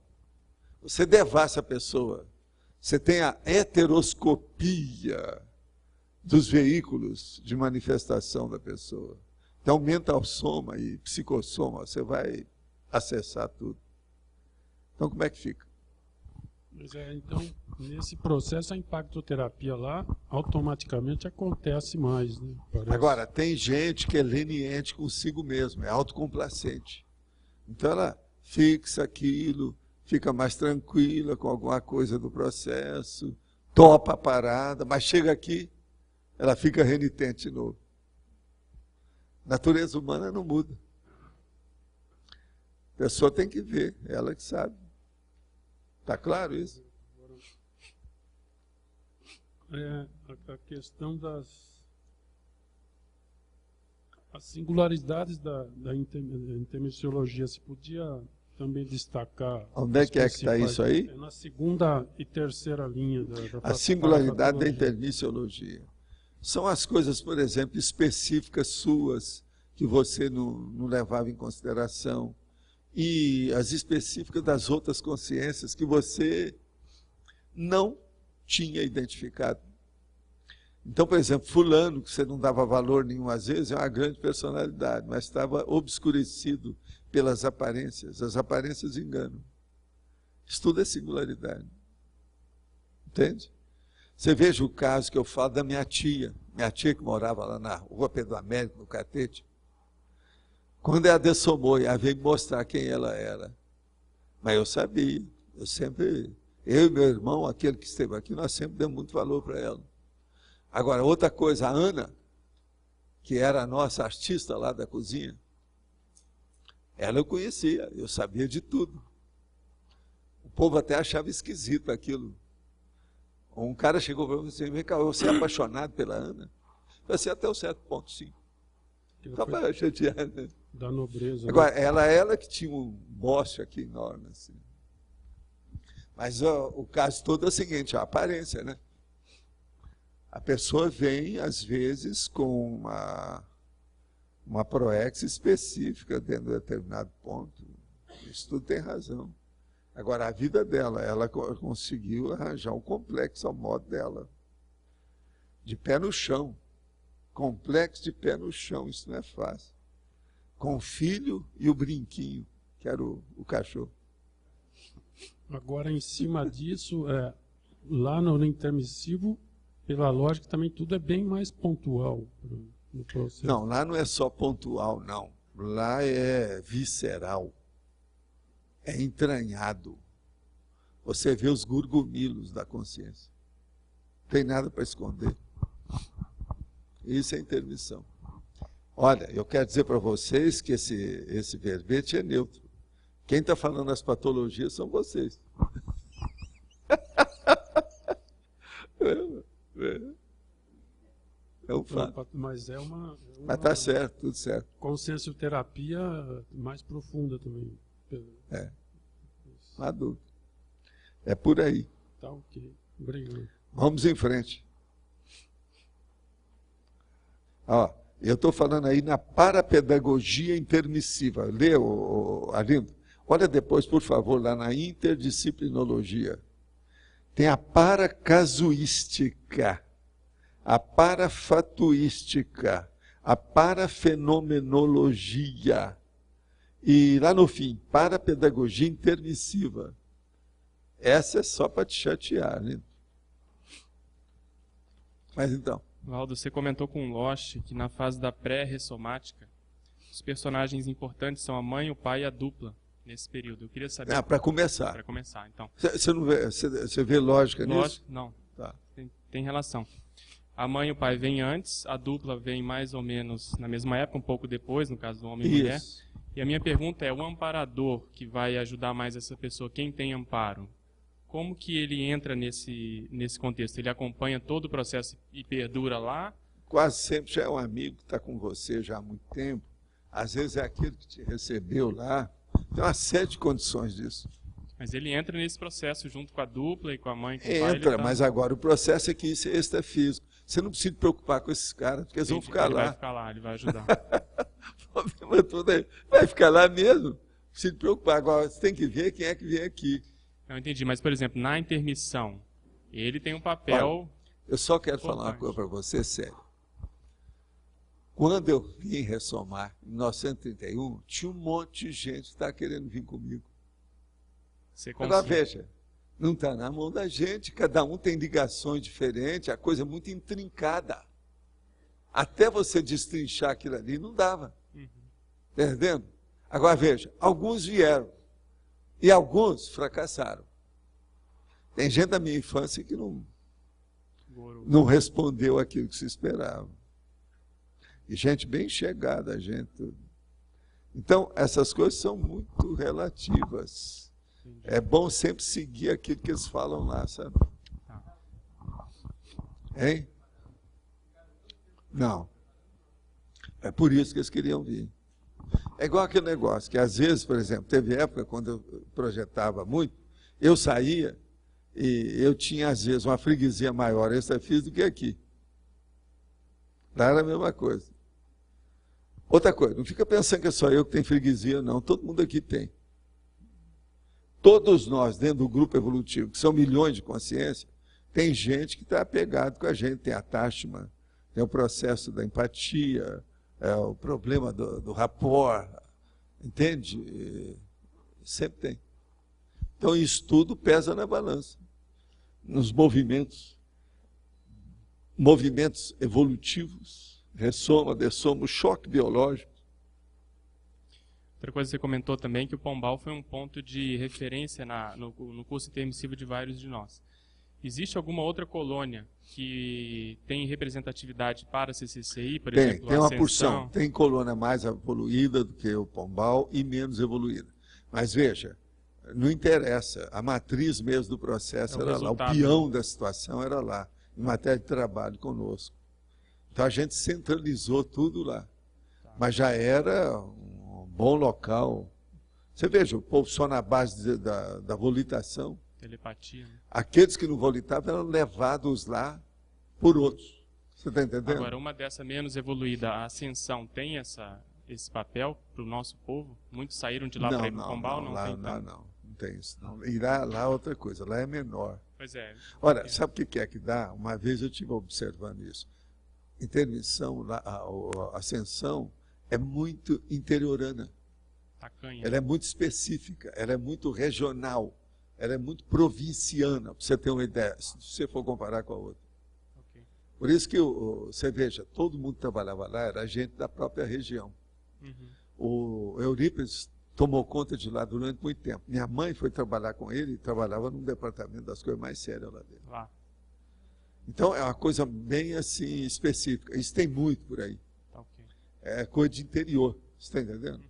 Você devassa a pessoa. Você tem a heteroscopia dos veículos de manifestação da pessoa. Então, mental soma e psicossoma, você vai acessar tudo. Então, como é que fica? Pois é, então, nesse processo, a impactoterapia lá, automaticamente acontece mais, né? Parece. Agora, tem gente que é leniente consigo mesmo, é autocomplacente. Então, ela fixa aquilo, fica mais tranquila com alguma coisa do processo, topa a parada, mas chega aqui, ela fica renitente de novo. Natureza humana não muda. A pessoa tem que ver, ela que sabe. Está claro isso? A questão as singularidades da intermissiologia, se podia também destacar... Onde é que está isso aí? Na segunda e terceira linha. A singularidade da intermissiologia. São as coisas, por exemplo, específicas suas, que você não levava em consideração, e as específicas das outras consciências que você não tinha identificado. Então, por exemplo, fulano, que você não dava valor nenhum às vezes, é uma grande personalidade, mas estava obscurecido pelas aparências. As aparências enganam. Isso tudo é singularidade. Entende? Você veja o caso que eu falo da minha tia que morava lá na Rua Pedro Américo, no Catete. Quando ela dessomou, ela veio mostrar quem ela era. Mas eu sabia, eu e meu irmão, aquele que esteve aqui, nós sempre demos muito valor para ela. Agora, outra coisa, a Ana, que era a nossa artista lá da cozinha, ela eu conhecia, eu sabia de tudo. O povo até achava esquisito aquilo. Um cara chegou para mim e disse, vem cá, você é apaixonado pela Ana? Eu falei assim, até um certo ponto, sim. Estava chateado. Da nobreza. Agora, ela que tinha um boche aqui enorme, assim. Mas o caso todo é o seguinte, a aparência, né? A pessoa vem, às vezes, com uma proex específica dentro de determinado ponto. Isso tudo tem razão. Agora, a vida dela, ela conseguiu arranjar um complexo ao modo dela. De pé no chão. Complexo de pé no chão, isso não é fácil. Com o filho e o brinquinho, que era o cachorro. Agora, em cima disso, lá no intermissivo, pela lógica, também tudo é bem mais pontual no processo. Não, lá não é só pontual, não. Lá é visceral. É entranhado. Você vê os gurgumilos da consciência. Não tem nada para esconder. Isso é intermissão. Olha, eu quero dizer para vocês que esse verbete é neutro. Quem está falando as patologias são vocês. É um fato. Mas é Mas está certo, tudo certo. Consciencioterapia mais profunda também. Não há dúvida. É por aí. Tá ok. Obrigado. Vamos em frente. Ó, eu estou falando aí na parapedagogia intermissiva. Lê, Arlindo? Olha depois, por favor, lá na interdisciplinologia. Tem a paracasuística. a parafatuística, a parafenomenologia e, lá no fim, parapedagogia intermissiva. Essa é só para te chatear, né? Mas então... Valdo, você comentou com o Losch que na fase da pré-ressomática, os personagens importantes são a mãe, o pai e a dupla nesse período. Eu queria saber... para começar. Para começar, então. Você vê lógica nisso? Lógico, não. Tá. Tem relação. A mãe e o pai vêm antes, a dupla vem mais ou menos na mesma época, um pouco depois, no caso do homem e mulher. E a minha pergunta é, o amparador que vai ajudar mais essa pessoa, quem tem amparo, como que ele entra nesse contexto? Ele acompanha todo o processo e perdura lá? Quase sempre já é um amigo que está com você já há muito tempo. Às vezes é aquele que te recebeu lá. Tem uma série de condições disso. Mas ele entra nesse processo junto com a dupla e com a mãe e com o pai? Entra, mas agora o processo é que isso é extrafísico. Você não precisa se preocupar com esses caras, porque eles vão ficar lá. Ele vai ficar lá, ele vai ajudar. O problema todo é, vai ficar lá mesmo. Não precisa se preocupar. Agora você tem que ver quem é que vem aqui. Eu entendi, mas, por exemplo, na intermissão, ele tem um papel... Olha, eu só quero falar uma coisa para você, sério. Quando eu vim ressomar, em 1931, tinha um monte de gente que estava querendo vir comigo. Agora veja, não está na mão da gente, cada um tem ligações diferentes, a coisa é muito intrincada. Até você destrinchar aquilo ali, não dava. Está entendendo? Agora veja, alguns vieram. E alguns fracassaram. Tem gente da minha infância que não respondeu aquilo que se esperava. E gente bem chegada, a gente. Então, essas coisas são muito relativas. É bom sempre seguir aquilo que eles falam lá, sabe? Hein? Não. É por isso que eles queriam vir. É igual aquele negócio, que às vezes, por exemplo, teve época quando eu projetava muito, eu saía e eu tinha, às vezes, uma freguesia maior extrafísica do que aqui. Lá era a mesma coisa. Outra coisa, não fica pensando que é só eu que tenho freguesia, não. Todo mundo aqui tem. Todos nós, dentro do grupo evolutivo, que são milhões de consciência, tem gente que está apegado com a gente, tem a táxima, tem o processo da empatia, o problema do rapport, entende? Sempre tem. Então, isso tudo pesa na balança. Nos movimentos evolutivos, ressoma, dessoma, choque biológico. Outra coisa que você comentou também, que o Pombal foi um ponto de referência no curso intermissivo de vários de nós. Existe alguma outra colônia que tem representatividade para a CCCI, por exemplo, tem uma porção. Tem colônia mais evoluída do que o Pombal e menos evoluída. Mas veja, não interessa. A matriz mesmo do processo era lá. O peão da situação era lá, em matéria de trabalho conosco. Então a gente centralizou tudo lá. Mas já era um bom local. Você veja, o povo só na base da volitação. Telepatia, né? Aqueles que não volitavam eram levados lá por outros. Você está entendendo? Agora, uma dessa menos evoluída, a Ascensão, tem esse papel para o nosso povo? Muitos saíram de lá para ir para o Pombal? Não tem isso. Não. E lá é outra coisa, lá é menor. Pois é. Olha, sabe o que é que dá? Uma vez eu estive observando isso. Intermissão, a Ascensão é muito interiorana. Tacanha. Ela é muito específica, ela é muito regional. Ela é muito provinciana, para você ter uma ideia, se você for comparar com a outra. Okay. Por isso que você veja, todo mundo que trabalhava lá era gente da própria região. O Eurípides tomou conta de lá durante muito tempo. Minha mãe foi trabalhar com ele e trabalhava num departamento das coisas mais sérias lá dentro. Então é uma coisa bem assim específica. Isso tem muito por aí. Okay. É coisa de interior, você está entendendo?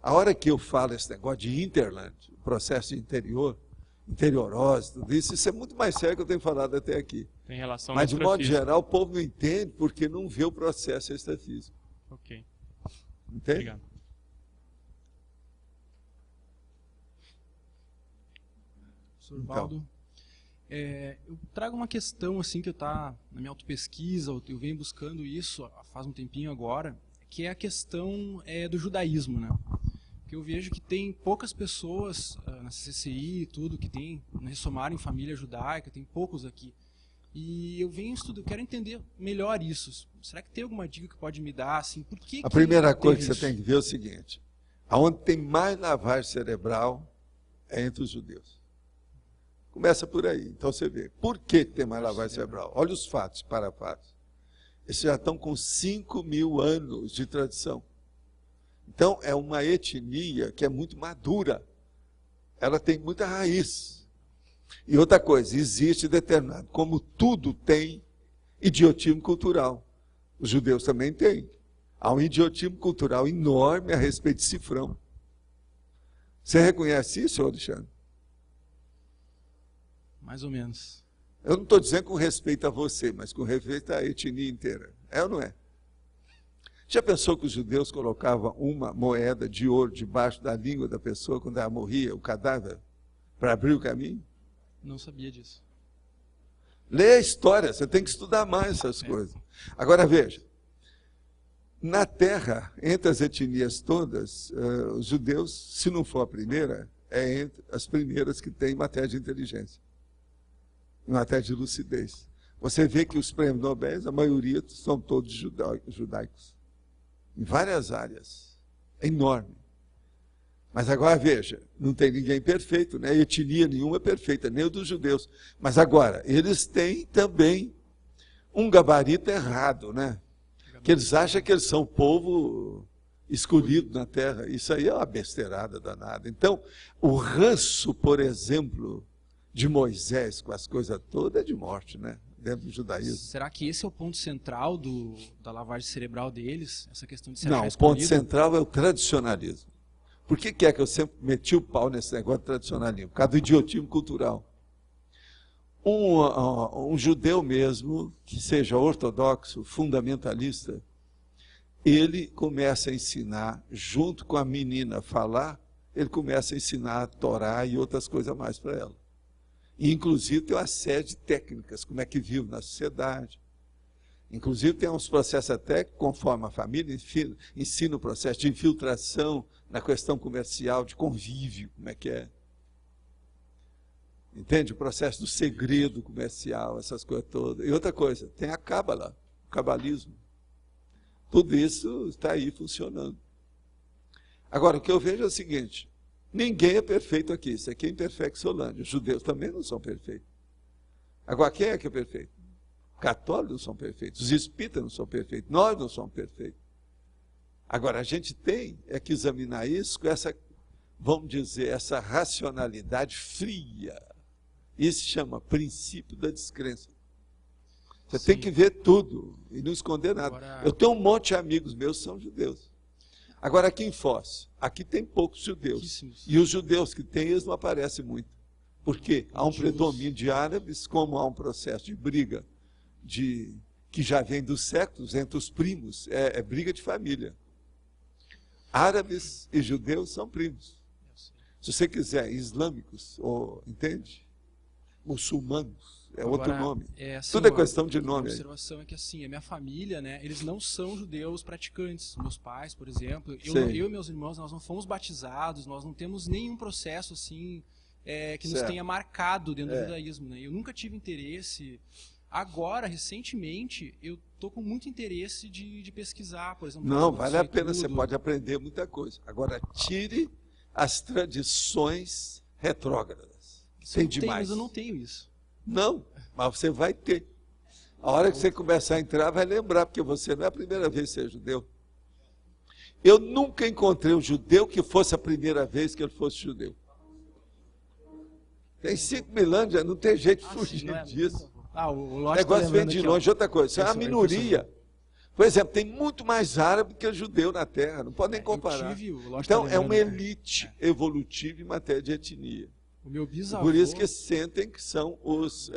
A hora que eu falo esse negócio de interland, processo de interiorose, tudo isso é muito mais sério que eu tenho falado até aqui. Tem relação. Mas, de modo geral, o povo não entende porque não vê o processo extrafísico. Ok. Entende? Obrigado. Professor Valdo, eu trago uma questão assim que está na minha autopesquisa, eu venho buscando isso faz um tempinho agora, que é a questão do judaísmo, né? Que eu vejo que tem poucas pessoas na CCCI e tudo que tem ressomaram em família judaica, tem poucos aqui. E eu venho estudando, eu quero entender melhor isso. Será que tem alguma dica que pode me dar? Assim, por que A primeira coisa que isso? você tem que ver é o seguinte: aonde tem mais lavagem cerebral é entre os judeus. Começa por aí. Então você vê. Por que tem mais lavagem cerebral? Olha os fatos, para fatos. Esses já estão com 5.000 anos de tradição. Então é uma etnia que é muito madura. Ela tem muita raiz. E outra coisa, existe determinado, como tudo tem idiotismo cultural. Os judeus também têm. Há um idiotismo cultural enorme a respeito de cifrão. Você reconhece isso, Alexandre? Mais ou menos. Eu não estou dizendo com respeito a você, mas com respeito à etnia inteira. É ou não é? Já pensou que os judeus colocavam uma moeda de ouro debaixo da língua da pessoa quando ela morria, o cadáver, para abrir o caminho? Não sabia disso. Lê a história, você tem que estudar mais essas coisas. Agora veja, na Terra, entre as etnias todas, os judeus, se não for a primeira, é entre as primeiras que têm matéria de inteligência, matéria de lucidez. Você vê que os prêmios Nobel, a maioria são todos judaicos, em várias áreas. É enorme. Mas agora veja, não tem ninguém perfeito, né? Etnia nenhuma é perfeita, nem o dos judeus. Mas agora, eles têm também um gabarito errado, né? Que eles acham que eles são o povo escolhido na terra. Isso aí é uma besteirada danada. Então, o ranço, por exemplo, de Moisés com as coisas todas é de morte, né? Dentro do judaísmo. Será que esse é o ponto central da lavagem cerebral deles? Essa questão de ser Não, achar o ponto escolhido? central é o tradicionalismo. Por que é que eu sempre meti o pau nesse negócio de tradicionalismo? Por causa do idiotismo cultural. Um judeu mesmo, que seja ortodoxo, fundamentalista, ele começa a ensinar, junto com a menina falar, ele começa a ensinar a Torá e outras coisas mais para ela. E, inclusive, tem uma série de técnicas, como é que vive na sociedade. Inclusive, tem uns processos até, conforme a família, ensina o processo de infiltração na questão comercial, de convívio, como é que é. Entende? O processo do segredo comercial, essas coisas todas. E outra coisa, tem a Cábala, o cabalismo. Tudo isso está aí funcionando. Agora, o que eu vejo é o seguinte: ninguém é perfeito aqui. Isso aqui é Imperfexolândia. Os judeus também não são perfeitos. Agora, quem é que é perfeito? Católicos não são perfeitos. Os espíritas não são perfeitos. Nós não somos perfeitos. Agora, a gente tem que examinar isso com essa, vamos dizer, essa racionalidade fria. Isso se chama princípio da descrença. Você tem que ver tudo e não esconder nada. Agora... Eu tenho um monte de amigos meus que são judeus. Agora, aqui em Foz, aqui tem poucos judeus. E os judeus que tem, eles não aparecem muito. Por quê? Há um predomínio de árabes, como há um processo de briga que já vem dos séculos entre os primos, é briga de família. Árabes e judeus são primos. Se você quiser, islâmicos, entende? Muçulmanos, é outro nome. Assim, tudo é questão de nome. A observação é que assim, a minha família, né, eles não são judeus praticantes. Meus pais, por exemplo, eu e meus irmãos, nós não fomos batizados, nós não temos nenhum processo assim que nos tenha marcado dentro do judaísmo. Né? Eu nunca tive interesse. Agora, recentemente, eu estou com muito interesse de pesquisar, por exemplo. Não, vale a pena, você pode aprender muita coisa. Agora, tire as tradições retrógradas. Tem demais. Mas eu não tenho isso. Não, mas você vai ter. A hora que você começar a entrar, vai lembrar, porque você não é a primeira vez que você é judeu. Eu nunca encontrei um judeu que fosse a primeira vez que ele fosse judeu. Tem 5.000 anos, já não tem jeito de fugir disso. O negócio vem de longe. Outra coisa, isso é uma minoria. Por exemplo, tem muito mais árabe que judeu na Terra, não podem comparar. Então, é uma elite evolutiva em matéria de etnia. O meu bisavô... Por isso que sentem que são os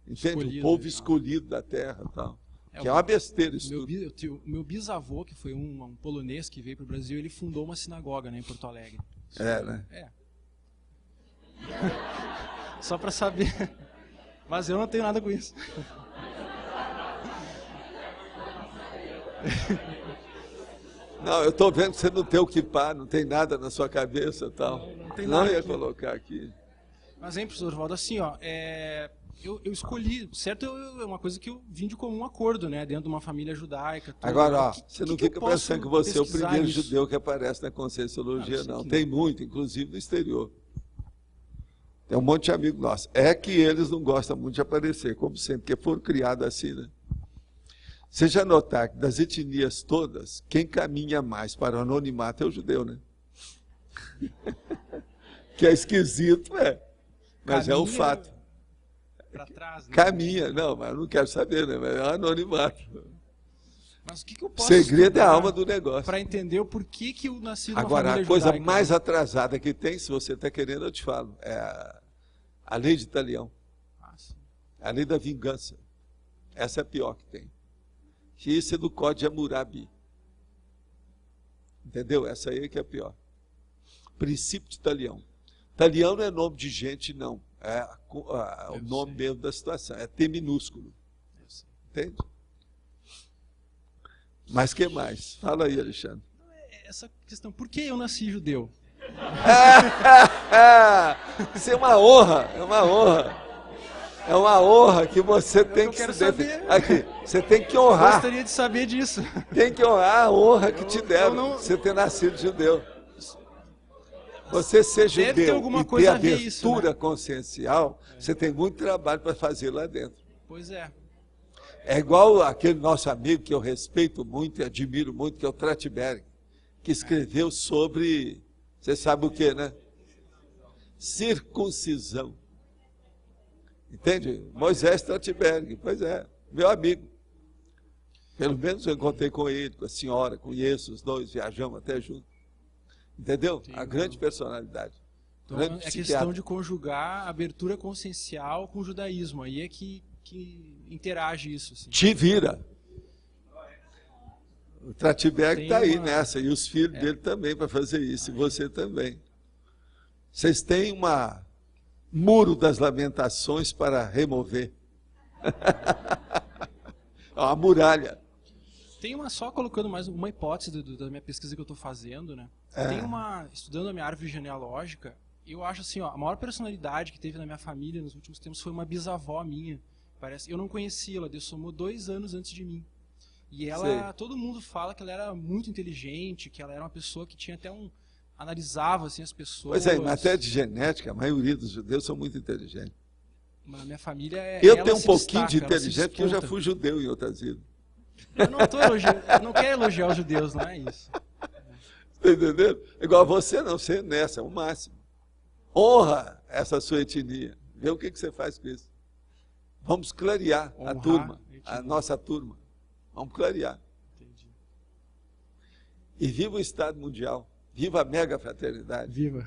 entende? O povo escolhido da Terra. Tal. Que é uma besteira isso tudo. O meu bisavô, que foi um polonês que veio para o Brasil, ele fundou uma sinagoga, né, em Porto Alegre. Né? É. Só para saber. Mas eu não tenho nada com isso. Não, eu estou vendo que você não tem o kippah, não tem nada na sua cabeça e tal. Não tem nada. Não ia colocar aqui. Mas, hein, professor Oswaldo, assim, ó, eu escolhi, certo? É uma coisa que eu vim de comum acordo, né? Dentro de uma família judaica. Tudo. Agora, ó, você não fica pensando que você é o primeiro isso? judeu que aparece na Conscienciologia, não. Tem muito, inclusive no exterior. Tem um monte de amigo nosso. É que eles não gostam muito de aparecer, como sempre, porque foram criados assim, né? Você já notar que das etnias todas, quem caminha mais para o anonimato é o judeu, né? Que é esquisito, mas é um fato. Pra trás, né? Caminha, não, mas eu não quero saber, né? Mas é um anonimato. Mas o que eu posso Segredo é a alma do negócio. para entender o porquê que eu nasci numa Agora, família a coisa judaica, mais né? atrasada que tem, se você está querendo, eu te falo, é a lei de Italião. A lei da vingança. Essa é a pior que tem. Que isso é do Código de Hammurabi. Entendeu? Essa aí é que é a pior. Princípio de Italião. Italião não é nome de gente, não. É o nome mesmo da situação. É T minúsculo. Entende? Mas o que mais? Fala aí, Alexandre. Essa questão, por que eu nasci judeu? Isso é uma honra, é uma honra. É uma honra que você tem que se defender. Aqui, você tem que honrar. Eu gostaria de saber disso. Tem que honrar a honra que te deram, você ter nascido judeu. Você ser judeu ter alguma e ter coisa a ver abertura isso, né? consciencial, você tem muito trabalho para fazer lá dentro. Pois é. É igual aquele nosso amigo que eu respeito muito e admiro muito, que é o Trachtenberg, que escreveu sobre, você sabe o que, né? Circuncisão. Entende? Moisés Trachtenberg, pois é, meu amigo. Pelo menos eu encontrei com ele, com a senhora, conheço os dois, viajamos até juntos. Entendeu? A grande personalidade. Então, é questão de conjugar a abertura consciencial com o judaísmo. Aí é que interage isso. Assim. Te vira. O Trachtenberg está aí nessa, e os filhos dele também para fazer isso, e você também. Vocês têm muro das lamentações para remover. Uma muralha. Tem só colocando mais uma hipótese da minha pesquisa que eu estou fazendo, né? Tem estudando a minha árvore genealógica, eu acho assim, ó, a maior personalidade que teve na minha família nos últimos tempos foi uma bisavó minha. Parece, eu não conhecia, ela dessomou 2 anos antes de mim. E ela, todo mundo fala que ela era muito inteligente, que ela era uma pessoa que tinha até analisava assim as pessoas. Pois é, em matéria de genética, a maioria dos judeus são muito inteligentes. Mas na minha família eu tenho um pouquinho de inteligente porque eu já fui judeu em outras vidas. Eu não estou elogiando, eu não quero elogiar os judeus, não é isso. Está entendendo? Igual você não, você nessa, é o máximo. Honra essa sua etnia. Vê o que você faz com isso. Vamos clarear a turma, a nossa turma. Vamos clarear. Entendi. E viva o Estado Mundial. Viva a mega fraternidade. Viva.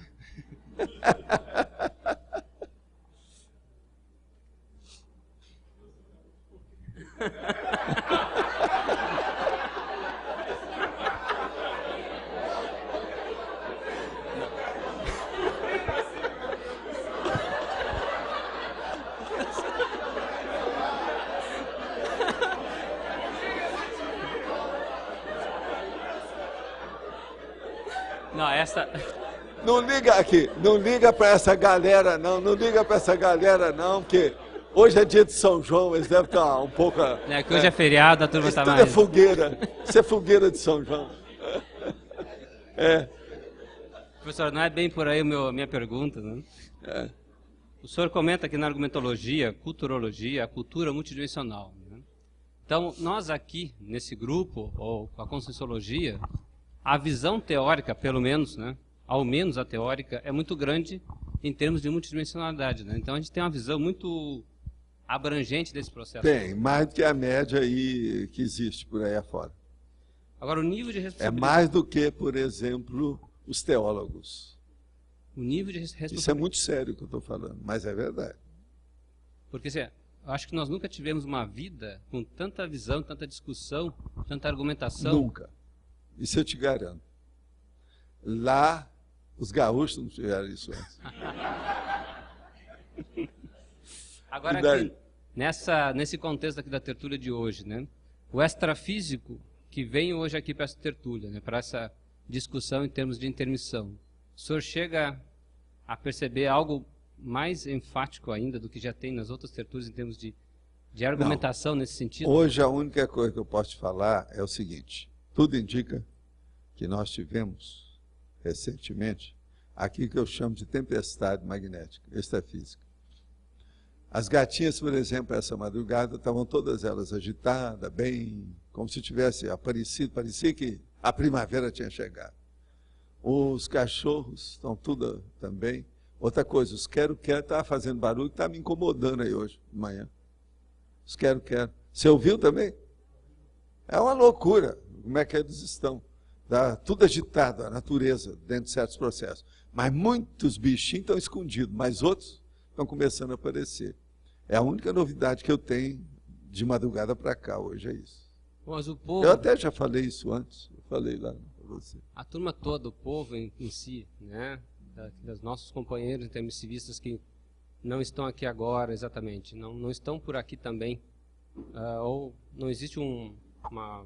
Não, essa... Não liga aqui, não liga para essa galera não liga para essa galera não, porque hoje é dia de São João, eles devem estar um pouco... É que hoje é feriado, a turma está mais... Isso é fogueira, isso é fogueira de São João. Professor, não é bem por aí a minha pergunta, né? O senhor comenta que na argumentologia, culturologia, a cultura multidimensional. Né? Então, nós aqui, nesse grupo, ou a conscienciologia, a visão teórica, pelo menos, né? Ao menos a teórica, é muito grande em termos de multidimensionalidade. Né? Então, a gente tem uma visão muito abrangente desse processo. Tem, mais do que a média aí que existe por aí afora. Agora, o nível de responsabilidade... É mais do que, por exemplo, os teólogos. O nível de responsabilidade... Isso é muito sério o que eu estou falando, mas é verdade. Porque, assim, eu acho que nós nunca tivemos uma vida com tanta visão, tanta discussão, tanta argumentação. Nunca. Isso eu te garanto. Lá, os gaúchos não tiveram isso antes. Agora, aqui, nesse contexto aqui da tertúlia de hoje, né? O extrafísico que vem hoje aqui para essa tertúlia, né? Para essa discussão em termos de intermissão. O senhor chega a perceber algo mais enfático ainda do que já tem nas outras tertúlias em termos de argumentação nesse sentido? Hoje a única coisa que eu posso te falar é o seguinte: tudo indica que nós tivemos recentemente aquilo que eu chamo de tempestade magnética, extrafísica. As gatinhas, por exemplo, essa madrugada, estavam todas elas agitadas, bem, como se tivesse aparecido, parecia que a primavera tinha chegado. Os cachorros estão tudo também. Outra coisa, os quero-quero estavam fazendo barulho, está me incomodando aí hoje, de manhã. Os quero-quero. Você ouviu também? É uma loucura como é que eles estão. Tá tudo agitado, a natureza, dentro de certos processos. Mas muitos bichinhos estão escondidos, mas outros estão começando a aparecer. É a única novidade que eu tenho de madrugada para cá hoje, é isso. Mas o povo... Eu até já falei isso antes, eu falei lá para você. A turma toda, o povo em si, né, dos nossos companheiros intermissivistas que não estão aqui agora exatamente, não estão por aqui também, ou não existe uma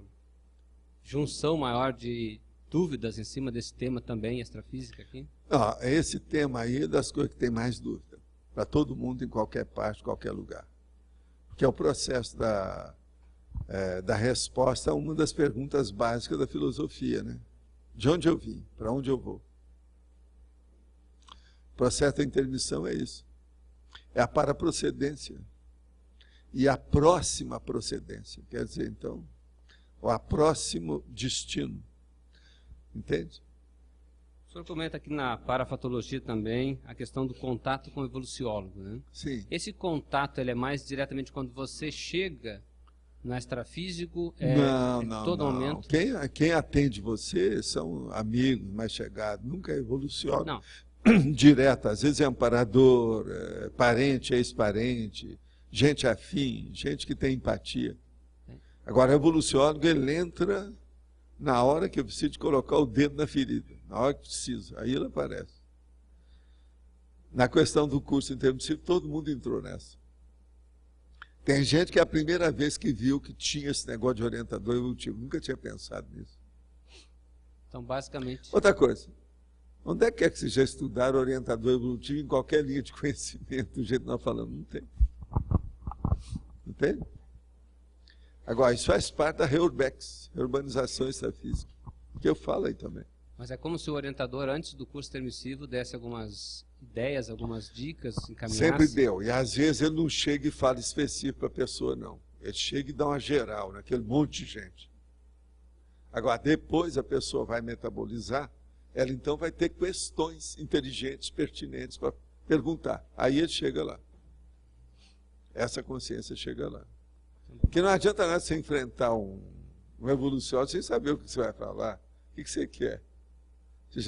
junção maior de dúvidas em cima desse tema também, extrafísica aqui? Esse tema aí é das coisas que tem mais dúvida, para todo mundo, em qualquer parte, qualquer lugar. Porque é o processo da resposta a uma das perguntas básicas da filosofia, né? De onde eu vim? Para onde eu vou? O processo da intermissão é isso. É a paraprocedência. E a próxima procedência. Quer dizer, então, o próximo destino. Entende? O senhor comenta aqui na parafatologia também a questão do contato com o evoluciólogo, né? Sim. Esse contato, ele é mais diretamente quando você chega no extrafísico? Não. Todo momento? Quem atende você são amigos mais chegados, nunca é evoluciólogo. Não. Direto, às vezes é amparador, parente, ex-parente, gente afim, gente que tem empatia. Agora, o evoluciólogo, ele entra na hora que eu preciso colocar o dedo na ferida, na hora que preciso, aí ele aparece. Na questão do curso intermissivo, todo mundo entrou nessa. Tem gente que é a primeira vez que viu que tinha esse negócio de orientador evolutivo, nunca tinha pensado nisso. Então, basicamente... Outra coisa, onde é que vocês já estudaram orientador evolutivo em qualquer linha de conhecimento, do jeito que nós falamos? Não tem. Não tem? Agora, isso faz parte da reurbanização extrafísica, que eu falo aí também. Mas é como se o orientador, antes do curso intermissivo, desse algumas ideias, algumas dicas, encaminhasse? Sempre deu. E às vezes ele não chega e fala específico para a pessoa, não. Ele chega e dá uma geral naquele monte de gente. Agora, depois a pessoa vai metabolizar, ela então vai ter questões inteligentes, pertinentes para perguntar. Aí ele chega lá. Essa consciência chega lá. Porque não adianta nada você enfrentar um evoluciólogo sem saber o que você vai falar. O que você quer? Você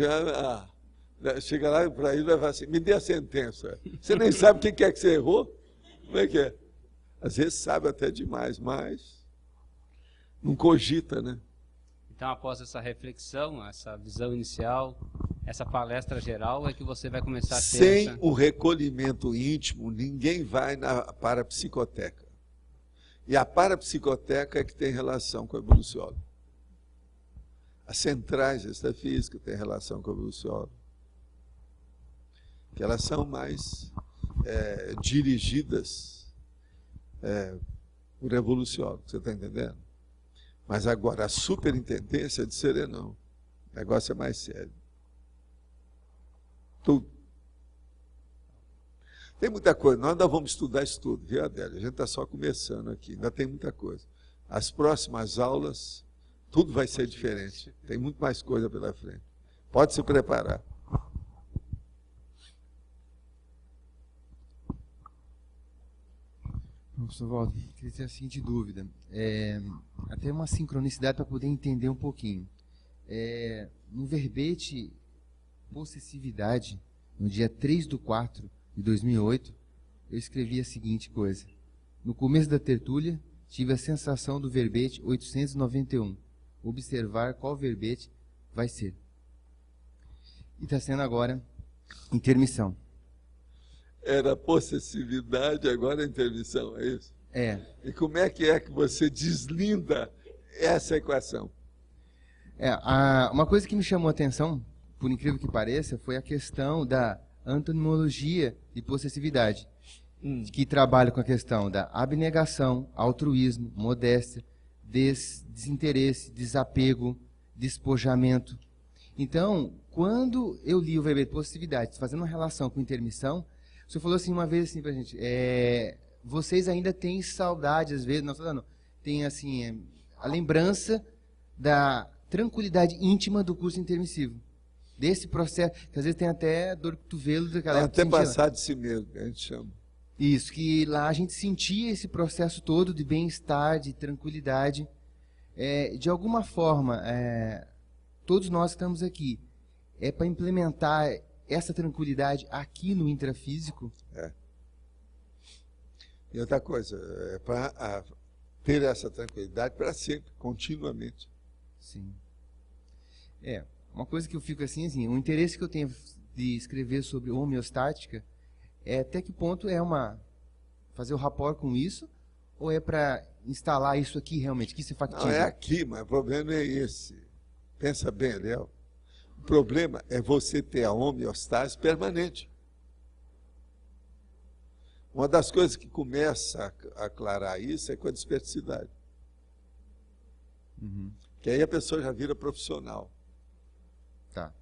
chega lá para ele e vai falar assim, me dê a sentença. Você nem sabe o que é que você errou? Como é que é? Às vezes sabe até demais, mas não cogita, né? Então, após essa reflexão, essa visão inicial, essa palestra geral, é que você vai começar a ter... Sem o recolhimento íntimo, ninguém vai na parapsicoteca. E a parapsicoteca é que tem relação com o evoluciólogo. As centrais extrafísicas têm relação com o evoluciólogo. Que elas são mais dirigidas por evoluciólogo, você está entendendo? Mas agora a superintendência é de Serenão. O negócio é mais sério. Tudo. Tem muita coisa, nós ainda vamos estudar isso tudo, viu, Adélia? A gente está só começando aqui, ainda tem muita coisa. As próximas aulas, tudo vai ser diferente. Tem muito mais coisa pela frente. Pode se preparar. Professor Waldo, queria ter a seguinte dúvida. Até uma sincronicidade para poder entender um pouquinho. No verbete possessividade, no dia 3/4 de 2008, eu escrevi a seguinte coisa. No começo da tertúlia, tive a sensação do verbete 891. Observar qual verbete vai ser. E está sendo agora intermissão. Era possessividade, agora é intermissão, é isso? É. E como é que você deslinda essa equação? Uma coisa que me chamou a atenção, por incrível que pareça, foi a questão da antonimologia e possessividade, que trabalha com a questão da abnegação, altruísmo, modéstia, desinteresse, desapego, despojamento. Então, quando eu li o verbete possessividade, fazendo uma relação com intermissão, o senhor falou assim uma vez assim pra gente, vocês ainda têm saudade, às vezes, não, tem assim, a lembrança da tranquilidade íntima do curso intermissivo. Desse processo, que às vezes tem até dor de cotovelo daquela época. Até passar de si mesmo, que a gente chama. Isso, que lá a gente sentia esse processo todo de bem-estar, de tranquilidade. De alguma forma, todos nós que estamos aqui, para implementar essa tranquilidade aqui no intrafísico? E outra coisa, é para ter essa tranquilidade para sempre, continuamente. Sim. Uma coisa que eu fico assim, o interesse que eu tenho de escrever sobre homeostática até que ponto fazer o rapport com isso, ou é para instalar isso aqui realmente, que isso é factível? Não, é aqui, mas o problema é esse. Pensa bem, Léo. O problema é você ter a homeostase permanente. Uma das coisas que começa a aclarar isso é com a dispersidade. Que aí a pessoa já vira profissional. Tá.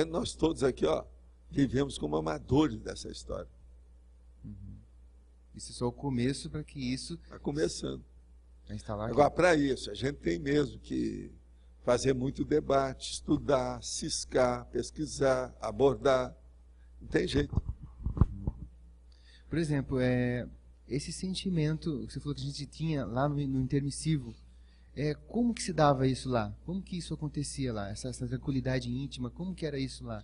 Nós todos aqui, vivemos como amadores dessa história. Isso é só o começo para que isso... Está começando. Instalar agora, para isso, a gente tem mesmo que fazer muito debate, estudar, ciscar, pesquisar, abordar. Não tem jeito. Por exemplo, esse sentimento que você falou que a gente tinha lá no intermissivo, como que se dava isso lá? Como que isso acontecia lá? Essa tranquilidade íntima, como que era isso lá?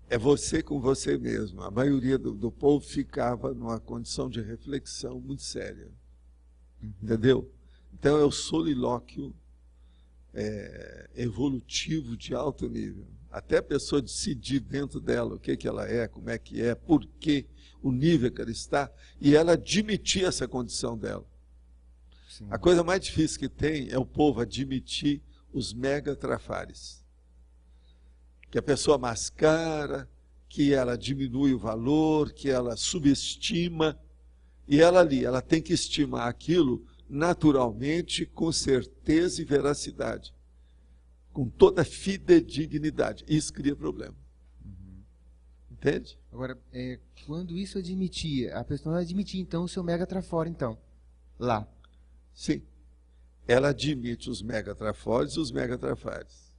É você com você mesmo. A maioria do povo ficava numa condição de reflexão muito séria. Entendeu? Então é o solilóquio evolutivo de alto nível. Até a pessoa decidir dentro dela o que ela é, como é que é, por quê, o nível que ela está, e ela admitir essa condição dela. Sim. A coisa mais difícil que tem é o povo admitir os megatrafares. Que a pessoa mascara, que ela diminui o valor, que ela subestima, e ela tem que estimar aquilo naturalmente, com certeza e veracidade, com toda fidedignidade. Isso cria problema. Entende? Agora, quando isso admitia, a pessoa admitia então o seu megatrafora, então, lá. Sim. Ela admite os megatrafores e os megatrafares.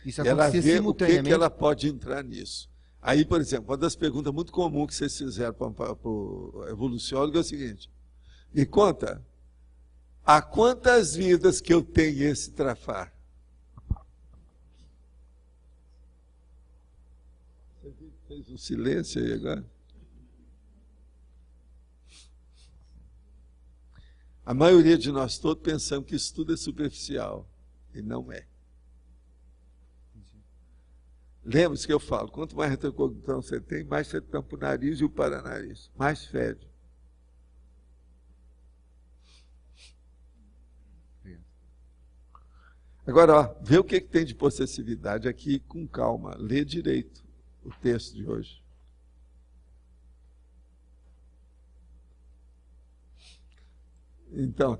Isso ela vê o que ela pode entrar nisso. Aí, por exemplo, uma das perguntas muito comuns que vocês fizeram para o evoluciólogo é o seguinte: me conta, há quantas vidas que eu tenho esse trafar? Você fez um silêncio aí agora? A maioria de nós todos pensamos que isso tudo é superficial, e não é. Lembre-se que eu falo, quanto mais retrocognição você tem, mais você tampa o nariz e o paranariz, mais fede. Agora, vê o que tem de possessividade aqui com calma, lê direito o texto de hoje. Então,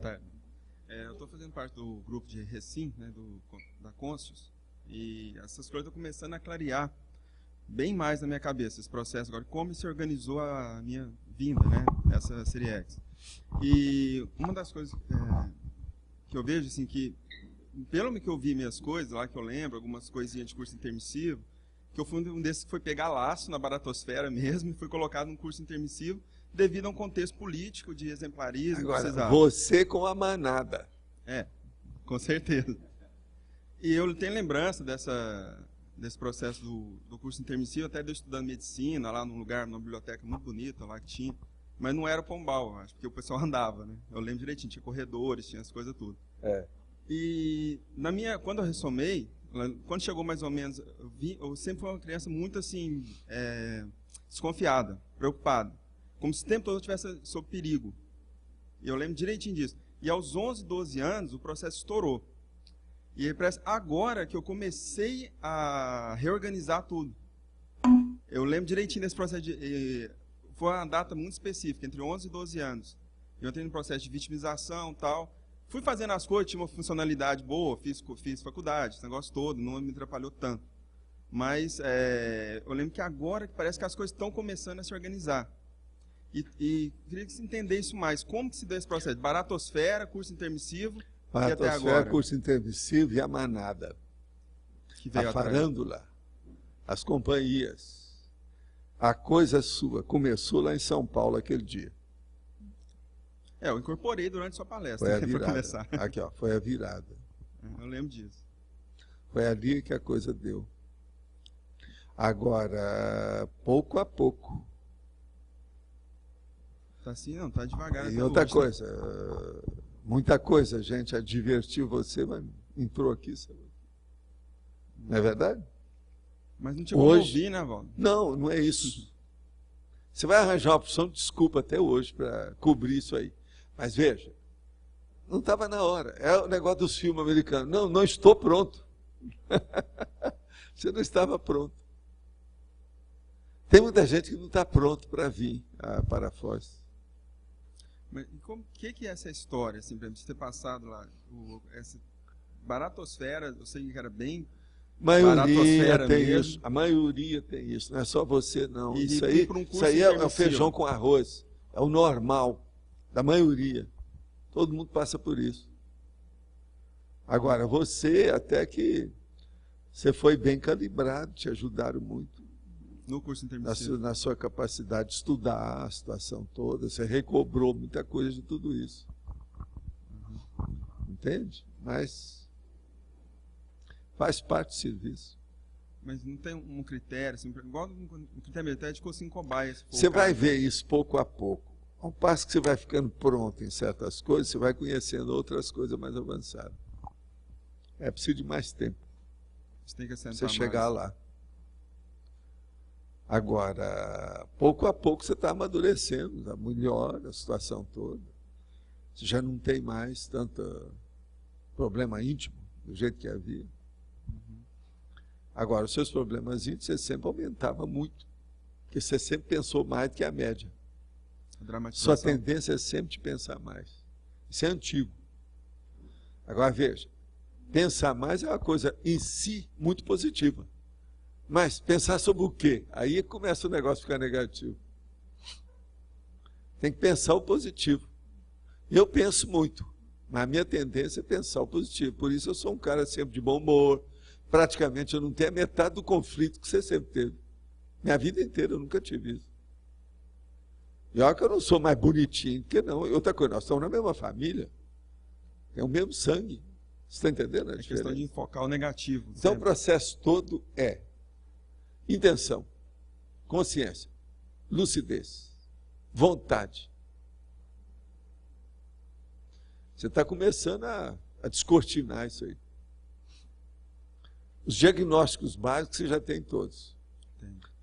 eu estou fazendo parte do grupo de Recim, né, da Conscius, e essas coisas estão começando a clarear bem mais na minha cabeça, esse processo agora, como se organizou a minha vinda, né, essa Série X. E uma das coisas que eu vejo, assim, que pelo que eu vi minhas coisas lá, que eu lembro, algumas coisinhas de curso intermissivo, que eu fui um desses que foi pegar laço na baratosfera mesmo e foi colocado num curso intermissivo devido a um contexto político de exemplarismo. Agora, você com a manada. Com certeza. E eu tenho lembrança desse processo do curso intermissivo, até de eu estudando medicina, lá num lugar, numa biblioteca muito bonita lá que tinha. Mas não era o Pombal, acho, porque o pessoal andava, né? Eu lembro direitinho, tinha corredores, tinha as coisas tudo. E quando eu ressomei, quando chegou mais ou menos, eu sempre fui uma criança muito assim, desconfiada, preocupada. Como se o tempo todo eu estivesse sob perigo. E eu lembro direitinho disso. E aos 11, 12 anos, o processo estourou. E parece agora que eu comecei a reorganizar tudo. Eu lembro direitinho desse processo foi uma data muito específica, entre 11 e 12 anos. Eu entrei no processo de vitimização e tal. Fui fazendo as coisas, tinha uma funcionalidade boa, fiz faculdade, esse negócio todo, não me atrapalhou tanto. Mas eu lembro que agora parece que as coisas estão começando a se organizar. E queria que você entendesse isso mais. Como que se deu esse processo? Baratosfera, curso intermissivo e até agora? Curso intermissivo e a manada. Que veio a farândula, as companhias. A coisa sua começou lá em São Paulo aquele dia. Eu incorporei durante sua palestra. Foi a virada. Para começar. Aqui, ó, foi a virada. Eu lembro disso. Foi ali que a coisa deu. Agora, pouco a pouco. Tá assim, não, tá devagar. E outra coisa, muita coisa, gente, advertiu você, mas entrou aqui, sabe? Não é verdade? Mas não tinha como ouvir, né, Valdo? Não, não é isso. Você vai arranjar uma opção de desculpa até hoje para cobrir isso aí. Mas veja, não estava na hora. É o negócio dos filmes americanos. Não, não estou pronto. Você não estava pronto. Tem muita gente que não está pronto para vir para a Foz. Mas o que é essa história, assim, para você ter passado lá? Essa baratosfera, eu sei que era bem... Maioria tem mesmo. Isso. A maioria tem isso. Não é só você, não. Isso aí é o feijão com arroz. É o normal da maioria. Todo mundo passa por isso. Agora, você, até que você foi bem calibrado, te ajudaram muito. No curso intermissivo. Na sua capacidade de estudar a situação toda. Você recobrou muita coisa de tudo isso. Entende? Mas... faz parte do serviço. Mas não tem um critério, assim, igual um critério metédico assim, cobaia. Você vai ver isso pouco a pouco. Ao passo que você vai ficando pronto em certas coisas, você vai conhecendo outras coisas mais avançadas. É preciso de mais tempo. Você tem que assentar você chegar lá. Agora, pouco a pouco você está amadurecendo, está melhor a situação toda. Você já não tem mais tanto problema íntimo, do jeito que havia. Agora, os seus problemas íntimos, você sempre aumentava muito. Porque você sempre pensou mais do que a média. Sua tendência é sempre de pensar mais. Isso é antigo. Agora, veja. Pensar mais é uma coisa, em si, muito positiva. Mas pensar sobre o quê? Aí começa o negócio a ficar negativo. Tem que pensar o positivo. Eu penso muito. Mas a minha tendência é pensar o positivo. Por isso eu sou um cara sempre de bom humor. Praticamente eu não tenho a metade do conflito que você sempre teve. Minha vida inteira eu nunca tive isso. E olha que eu não sou mais bonitinho, porque não. E outra coisa, nós estamos na mesma família. Tem o mesmo sangue. Você está entendendo? É questão de enfocar o negativo. Então o processo todo é intenção, consciência, lucidez, vontade. Você está começando a descortinar isso aí. Os diagnósticos básicos você já tem todos.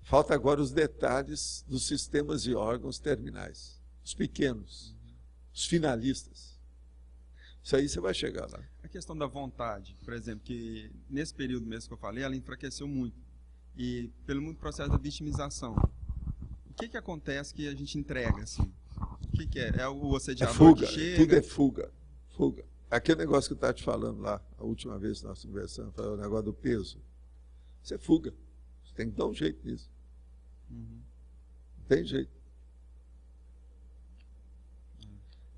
Falta agora os detalhes dos sistemas e órgãos terminais. Os pequenos, os finalistas. Isso aí você vai chegar lá. A questão da vontade, por exemplo, que nesse período mesmo que eu falei, ela enfraqueceu muito. E pelo muito processo da vitimização. O que acontece que a gente entrega, assim? O que é? É o assediador fuga, que chega? Tudo é fuga. Fuga. Aquele negócio que eu estava te falando lá, a última vez que nós conversamos, o negócio do peso. Isso é fuga. Você tem que dar um jeito nisso. Não tem jeito.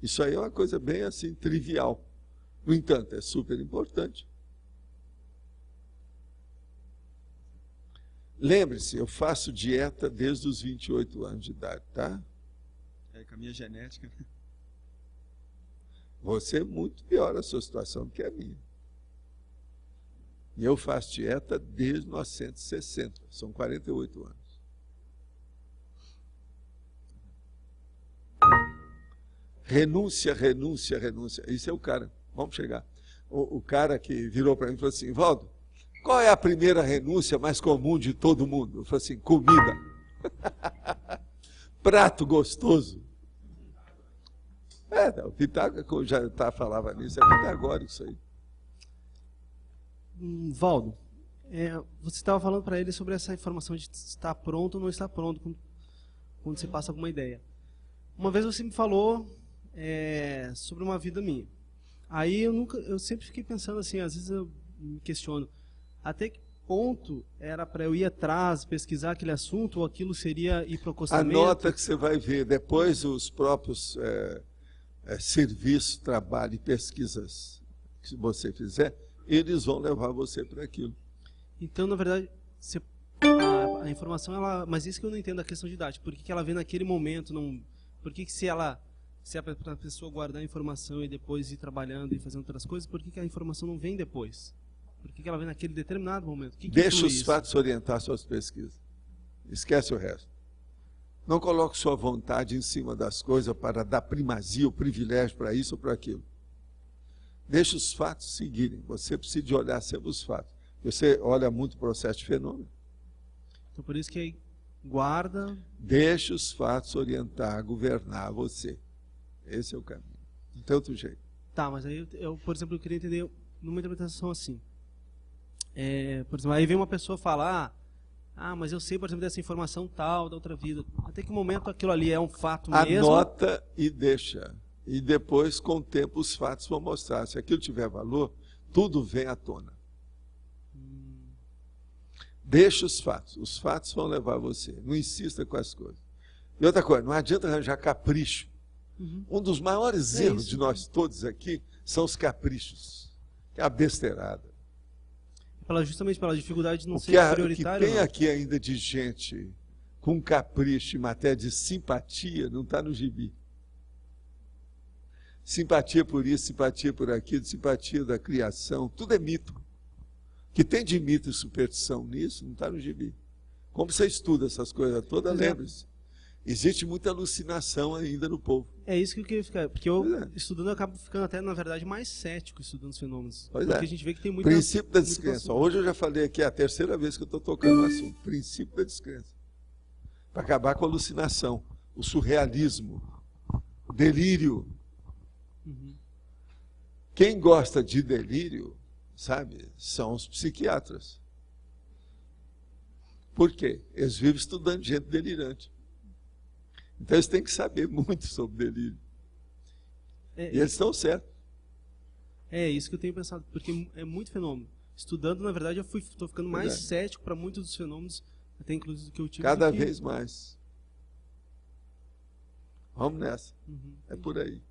Isso aí é uma coisa bem assim, trivial. No entanto, é super importante. Lembre-se, eu faço dieta desde os 28 anos de idade, tá? É, com a minha genética. Você é muito pior a sua situação do que a minha. E eu faço dieta desde 1960, são 48 anos. Renúncia, renúncia, renúncia. Isso é o cara. Vamos chegar. O cara que virou para mim e falou assim, Valdo, qual é a primeira renúncia mais comum de todo mundo? Eu falei assim, comida. Prato gostoso. O Pitágoras já falava nisso, é pitagórico isso aí. Valdo, Você estava falando para ele sobre essa informação de estar pronto ou não estar pronto quando você passa alguma ideia. Uma vez você me falou sobre uma vida minha. Aí eu sempre fiquei pensando assim, às vezes eu me questiono, até que ponto era para eu ir atrás, pesquisar aquele assunto, ou aquilo seria ir para o acostamento? Anota que você vai ver, depois os próprios serviços, trabalho e pesquisas que você fizer, eles vão levar você para aquilo. Então, na verdade, a informação, mas isso que eu não entendo, a questão de idade. Por que ela vem naquele momento? Por que se é para a pessoa guardar a informação e depois ir trabalhando e fazendo outras coisas, por que a informação não vem depois? Por que ela vem naquele determinado momento? Deixa os fatos orientar suas pesquisas. Esquece o resto. Não coloque sua vontade em cima das coisas para dar primazia ou privilégio para isso ou para aquilo. Deixa os fatos seguirem. Você precisa de olhar sempre os fatos. Você olha muito o processo de fenômeno. Então, por isso que guarda... Deixa os fatos orientar, governar você. Esse é o caminho. Não tem outro jeito. Tá, mas aí, por exemplo, eu queria entender numa interpretação assim. Por exemplo, aí vem uma pessoa falar, mas eu sei, por exemplo, dessa informação tal, da outra vida. Até que momento aquilo ali é um fato mesmo? Anota e deixa. E depois, com o tempo, os fatos vão mostrar. Se aquilo tiver valor, tudo vem à tona. Deixa os fatos vão levar você. Não insista com as coisas. E outra coisa, não adianta arranjar capricho. Um dos maiores erros de nós todos aqui são os caprichos. É a besteirada. Justamente pela dificuldade de não ser prioritário. O que tem aqui ainda de gente com capricho em matéria de simpatia não está no gibi. Simpatia por isso, simpatia por aquilo, simpatia da criação, tudo é mito. O que tem de mito e superstição nisso não está no gibi. Como você estuda essas coisas todas, lembre-se. Existe muita alucinação ainda no povo. É isso que eu queria ficar, porque estudando eu acabo ficando até, na verdade, mais cético estudando os fenômenos. Pois porque a gente vê que tem muita... Princípio da descrença. Hoje eu já falei aqui, é a terceira vez que eu estou tocando no assunto. Princípio da descrença. Para acabar com a alucinação, o surrealismo, o delírio. Quem gosta de delírio, sabe, são os psiquiatras. Por quê? Eles vivem estudando gente delirante. Então eles têm que saber muito sobre delírio. E eles estão certos. É isso que eu tenho pensado, porque é muito fenômeno. Estudando, na verdade, eu estou ficando mais cético para muitos dos fenômenos, até inclusive do que eu tive. Cada vez mais. Vamos nessa. É por aí.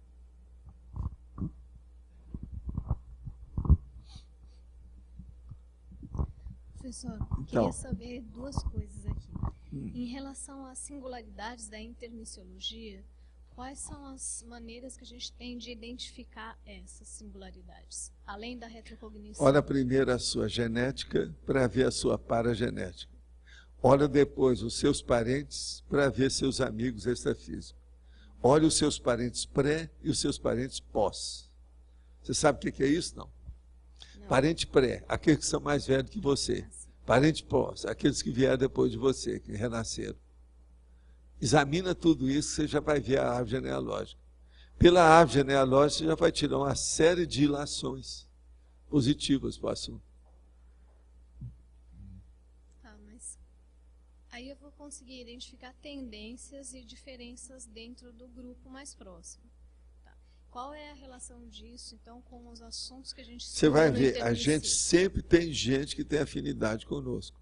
Professor, queria saber duas coisas aqui. Em relação às singularidades da intermissiologia, quais são as maneiras que a gente tem de identificar essas singularidades, além da retrocognição? Olha primeiro a sua genética para ver a sua paragenética. Olha depois os seus parentes para ver seus amigos extrafísicos. Olha os seus parentes pré e os seus parentes pós. Você sabe o que é isso? Não. Parente pré, aqueles que são mais velhos que você. Parente pós, aqueles que vieram depois de você, que renasceram. Examina tudo isso, você já vai ver a árvore genealógica. Pela árvore genealógica, você já vai tirar uma série de ilações positivas para o assunto. Tá, mas aí eu vou conseguir identificar tendências e diferenças dentro do grupo mais próximo. Qual é a relação disso, então, com os assuntos que a gente estuda? Você vai ver, a gente sempre tem gente que tem afinidade conosco.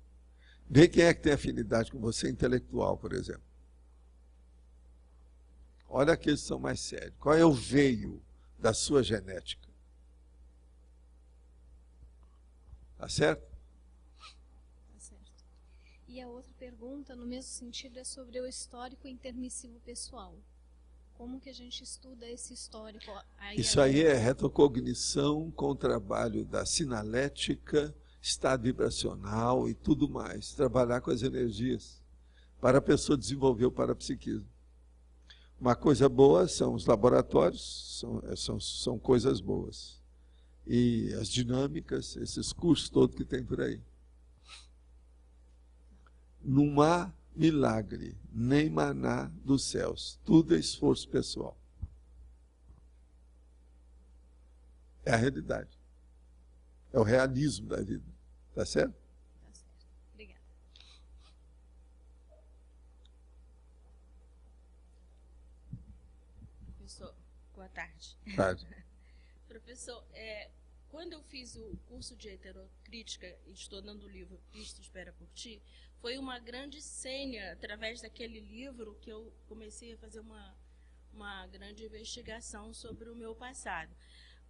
Vê quem é que tem afinidade com você, intelectual, por exemplo. Olha aqueles que são mais sérios. Qual é o veio da sua genética? Tá certo? Tá certo. E a outra pergunta, no mesmo sentido, é sobre o histórico intermissivo pessoal. Como que a gente estuda esse histórico? Isso aí é retrocognição com o trabalho da sinalética, estado vibracional e tudo mais. Trabalhar com as energias para a pessoa desenvolver o parapsiquismo. Uma coisa boa são os laboratórios, são coisas boas. E as dinâmicas, esses cursos todos que tem por aí. Não há milagre, nem maná dos céus. Tudo é esforço pessoal. É a realidade. É o realismo da vida. Tá certo? professor. Boa tarde. Tarde. Professor, quando eu fiz o curso de heterocrítica e estou dando o livro Cristo Espera por Ti, foi uma grande senha, através daquele livro, que eu comecei a fazer uma grande investigação sobre o meu passado.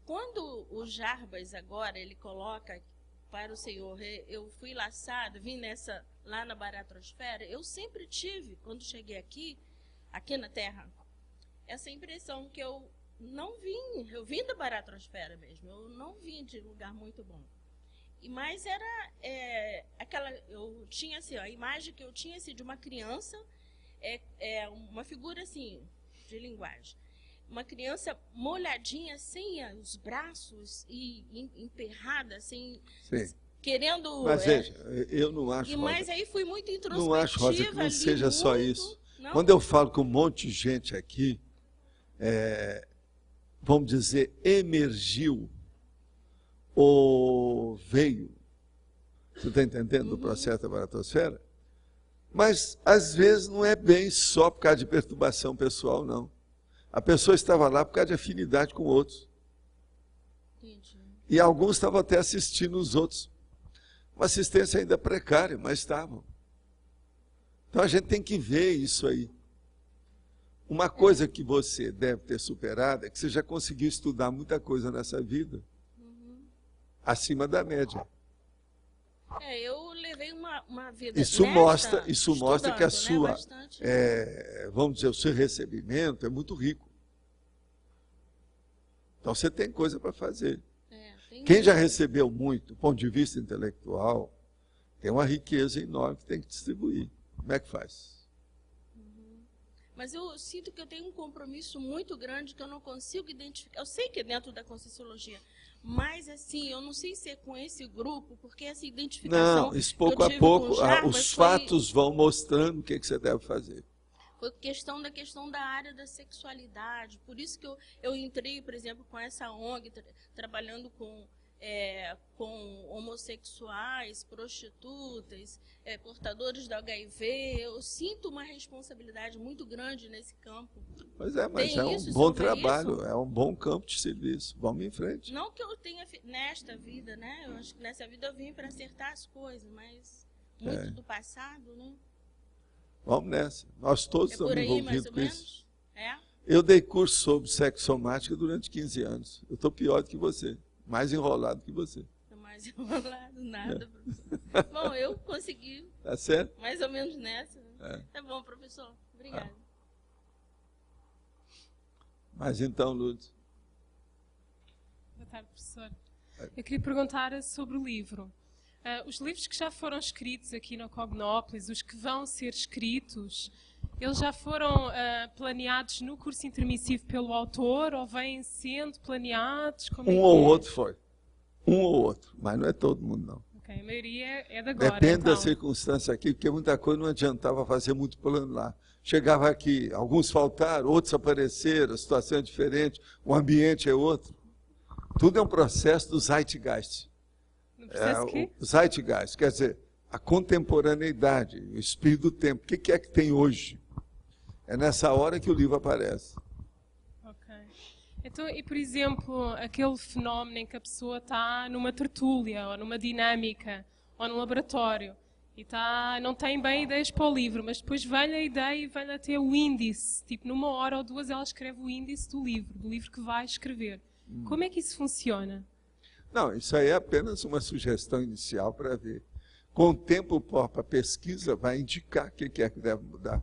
Quando o Jarbas agora, ele coloca para o Senhor, eu fui laçado, vim lá na baratrosfera, eu sempre tive, quando cheguei aqui na Terra, essa impressão que eu não vim, eu vim da baratrosfera mesmo, eu não vim de lugar muito bom. Mas era eu tinha assim, a imagem que eu tinha assim, de uma criança, uma figura assim, de linguagem. Uma criança molhadinha, sem os braços e emperrada, assim, querendo... Mas veja, eu não acho... Mas aí fui muito introspectiva. Não acho, Rosa, que não seja muito, só isso. Não? Quando eu falo com um monte de gente aqui, vamos dizer, emergiu ou veio, você está entendendo o processo da baratosfera? Mas, às vezes, não é bem só por causa de perturbação pessoal, não. A pessoa estava lá por causa de afinidade com outros. Entendi. E alguns estavam até assistindo os outros. Uma assistência ainda precária, mas estavam. Então a gente tem que ver isso aí. Uma coisa que você deve ter superado é que você já conseguiu estudar muita coisa nessa vida, acima da média. Eu levei uma vida Isso mostra que a sua, vamos dizer, o seu recebimento é muito rico. Então você tem coisa para fazer. Quem já recebeu muito, do ponto de vista intelectual, tem uma riqueza enorme que tem que distribuir. Como é que faz? Mas eu sinto que eu tenho um compromisso muito grande que eu não consigo identificar. Eu sei que é dentro da Conscienciologia, mas assim, eu não sei se é com esse grupo, porque essa identificação... Não, isso pouco a pouco, os fatos vão mostrando o que você deve fazer. Foi questão da área da sexualidade. Por isso que eu entrei, por exemplo, com essa ONG, trabalhando com homossexuais, prostitutas, portadores do HIV. Eu sinto uma responsabilidade muito grande nesse campo. Pois é, mas é um bom trabalho, é um bom campo de serviço. Vamos em frente. Não que eu tenha nesta vida, né? Eu acho que nessa vida eu vim para acertar as coisas, mas muito do passado, né? Vamos nessa. Nós todos estamos envolvidos com isso. É? Eu dei curso sobre sexomática durante 15 anos. Eu estou pior do que você. Mais enrolado que você. Estou mais enrolado, nada, professor. Bom, eu consegui. Tá certo? Mais ou menos nessa. Tá bom, professor. Obrigada. Mas então, Lourdes. Boa tarde, professor. Eu queria perguntar sobre o livro. Os livros que já foram escritos aqui no Cognópolis, os que vão ser escritos, eles já foram planeados no curso intermissivo pelo autor ou vêm sendo planeados? Como ou outro foi. Um ou outro, mas não é todo mundo, não. Okay, a maioria é de agora. Depende da circunstância aqui, porque muita coisa não adiantava fazer muito plano lá. Chegava aqui, alguns faltaram, outros apareceram, a situação é diferente, o ambiente é outro. Tudo é um processo do Zeitgeist. O Zeitgeist, quer dizer, a contemporaneidade, o espírito do tempo. O que é que tem hoje? É nessa hora que o livro aparece. Ok. Então, e por exemplo, aquele fenómeno em que a pessoa está numa tertúlia, ou numa dinâmica, ou num laboratório, e não tem bem ideias para o livro, mas depois vem a ideia e vem até o índice. Tipo, numa hora ou duas ela escreve o índice do livro que vai escrever. Como é que isso funciona? Não, isso aí é apenas uma sugestão inicial para ver. Com o tempo, a própria pesquisa vai indicar o que é que deve mudar.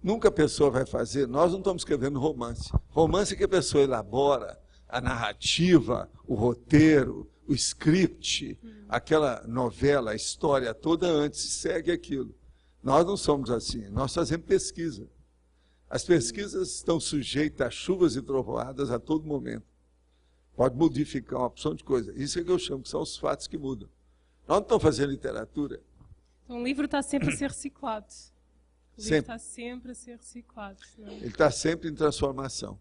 Nunca a pessoa vai fazer, nós não estamos escrevendo romance. Romance é que a pessoa elabora a narrativa, o roteiro, o script, aquela novela, a história toda antes, segue aquilo. Nós não somos assim, nós fazemos pesquisa. As pesquisas estão sujeitas a chuvas e trovoadas a todo momento. Pode modificar uma opção de coisa. Isso é que eu chamo que são os fatos que mudam. Nós não estamos fazendo literatura. Então, o livro está sempre a ser reciclado. O livro está sempre a ser reciclado. Não? Ele está sempre em transformação.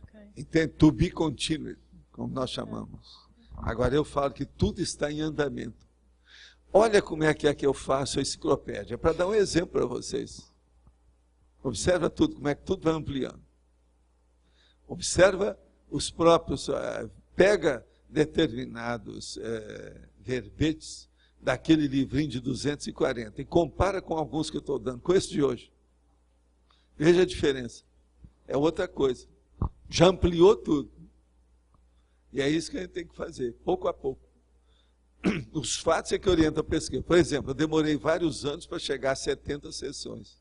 Okay. Entende? To be continued, como nós chamamos. Agora, eu falo que tudo está em andamento. Olha como é que eu faço a enciclopédia, para dar um exemplo para vocês. Observa tudo, como é que tudo vai ampliando. Observa os próprios, pega determinados verbetes daquele livrinho de 240 e compara com alguns que eu estou dando, com esse de hoje. Veja a diferença. É outra coisa. Já ampliou tudo. E é isso que a gente tem que fazer, pouco a pouco. Os fatos é que orientam a pesquisa. Por exemplo, eu demorei vários anos para chegar a 70 sessões.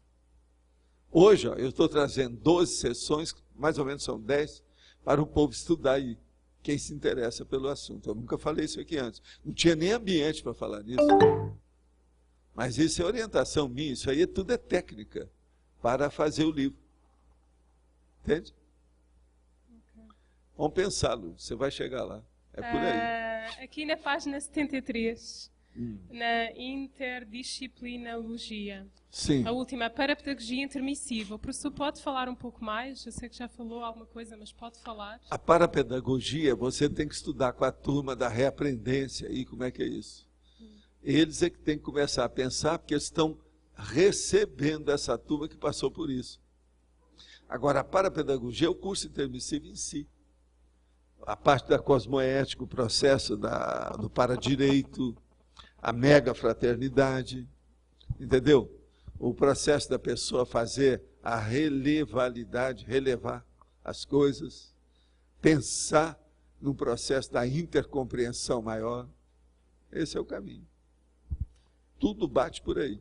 Hoje, eu estou trazendo 12 sessões, mais ou menos são 10, para o povo estudar aí, quem se interessa pelo assunto. Eu nunca falei isso aqui antes. Não tinha nem ambiente para falar nisso. Mas isso é orientação minha, isso aí tudo é técnica para fazer o livro. Entende? Vamos pensar, Lu, você vai chegar lá. É por aí. Aqui na página 73, na interdisciplinalogia, sim. A última, a parapedagogia intermissiva. O professor pode falar um pouco mais? Eu sei que já falou alguma coisa, mas pode falar. A parapedagogia, você tem que estudar com a turma da reaprendência. E como é que é isso? Eles é que têm que começar a pensar, porque eles estão recebendo essa turma que passou por isso. Agora, a parapedagogia é o curso intermissivo em si. A parte da cosmoética, o processo do paradireito, a mega fraternidade, entendeu? O processo da pessoa fazer a relevalidade, relevar as coisas, pensar no processo da intercompreensão maior. Esse é o caminho. Tudo bate por aí.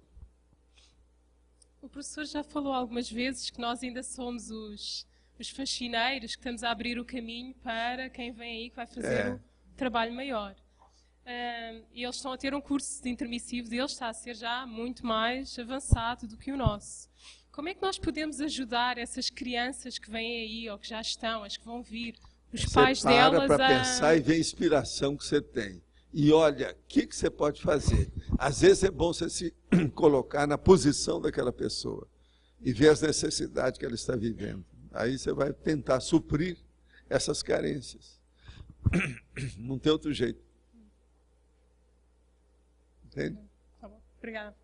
O professor já falou algumas vezes que nós ainda somos os faxineiros, que estamos a abrir o caminho para quem vem aí que vai fazer o trabalho maior. E eles estão a ter um curso de intermissivos e ele está a ser já muito mais avançado do que o nosso. Como é que nós podemos ajudar essas crianças que vêm aí, ou que já estão, as que vão vir, os pais delas para pensar e ver a inspiração que você tem. E olha, o que você pode fazer? Às vezes é bom você se colocar na posição daquela pessoa e ver as necessidades que ela está vivendo. Aí você vai tentar suprir essas carências. Não tem outro jeito. Entende? Tá bom. Obrigada.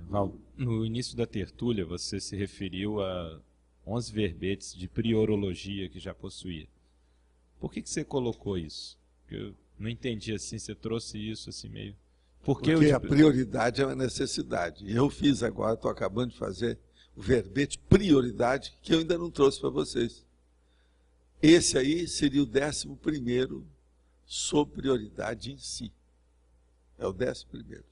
Valdo, no início da tertúlia você se referiu a 11 verbetes de priorologia que já possuía. Por que você colocou isso? Porque eu não entendi assim, você trouxe isso assim meio... Porque a prioridade é uma necessidade. Eu fiz agora, estou acabando de fazer o verbete prioridade, que eu ainda não trouxe para vocês. Esse aí seria o 11º sobre prioridade em si. É o 11º.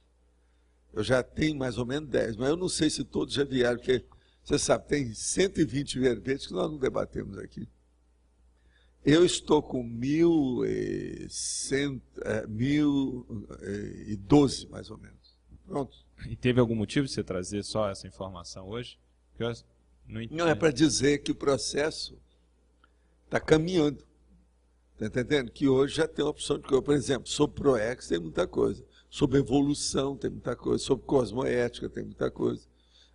Eu já tenho mais ou menos 10, mas eu não sei se todos já vieram, porque, você sabe, tem 120 verbetes que nós não debatemos aqui. Eu estou com 1.012, mais ou menos. Pronto. E teve algum motivo de você trazer só essa informação hoje? Não, é para dizer que o processo está caminhando. Está entendendo? Que hoje já tem uma opção de coisa. Por exemplo, sobre ProEx tem muita coisa. Sobre evolução tem muita coisa. Sobre cosmoética tem muita coisa.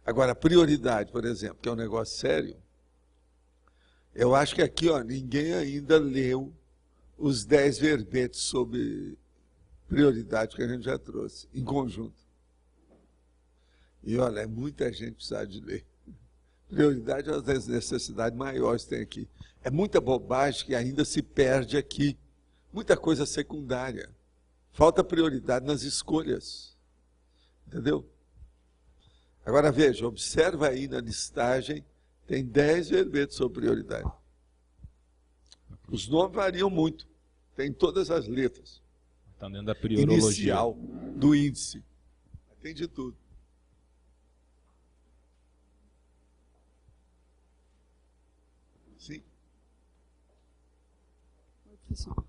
Agora, a prioridade, por exemplo, que é um negócio sério, eu acho que aqui, ninguém ainda leu os 10 verbetes sobre prioridade que a gente já trouxe, em conjunto. E olha, muita gente precisa de ler. Prioridade é uma das necessidades maiores que tem aqui. É muita bobagem que ainda se perde aqui. Muita coisa secundária. Falta prioridade nas escolhas. Entendeu? Agora veja, observa aí na listagem, tem 10 verbetes sobre prioridade. Os nomes variam muito. Tem todas as letras. Está dentro da priorologia. Inicial do índice. Tem de tudo. Sim. Oi, professor.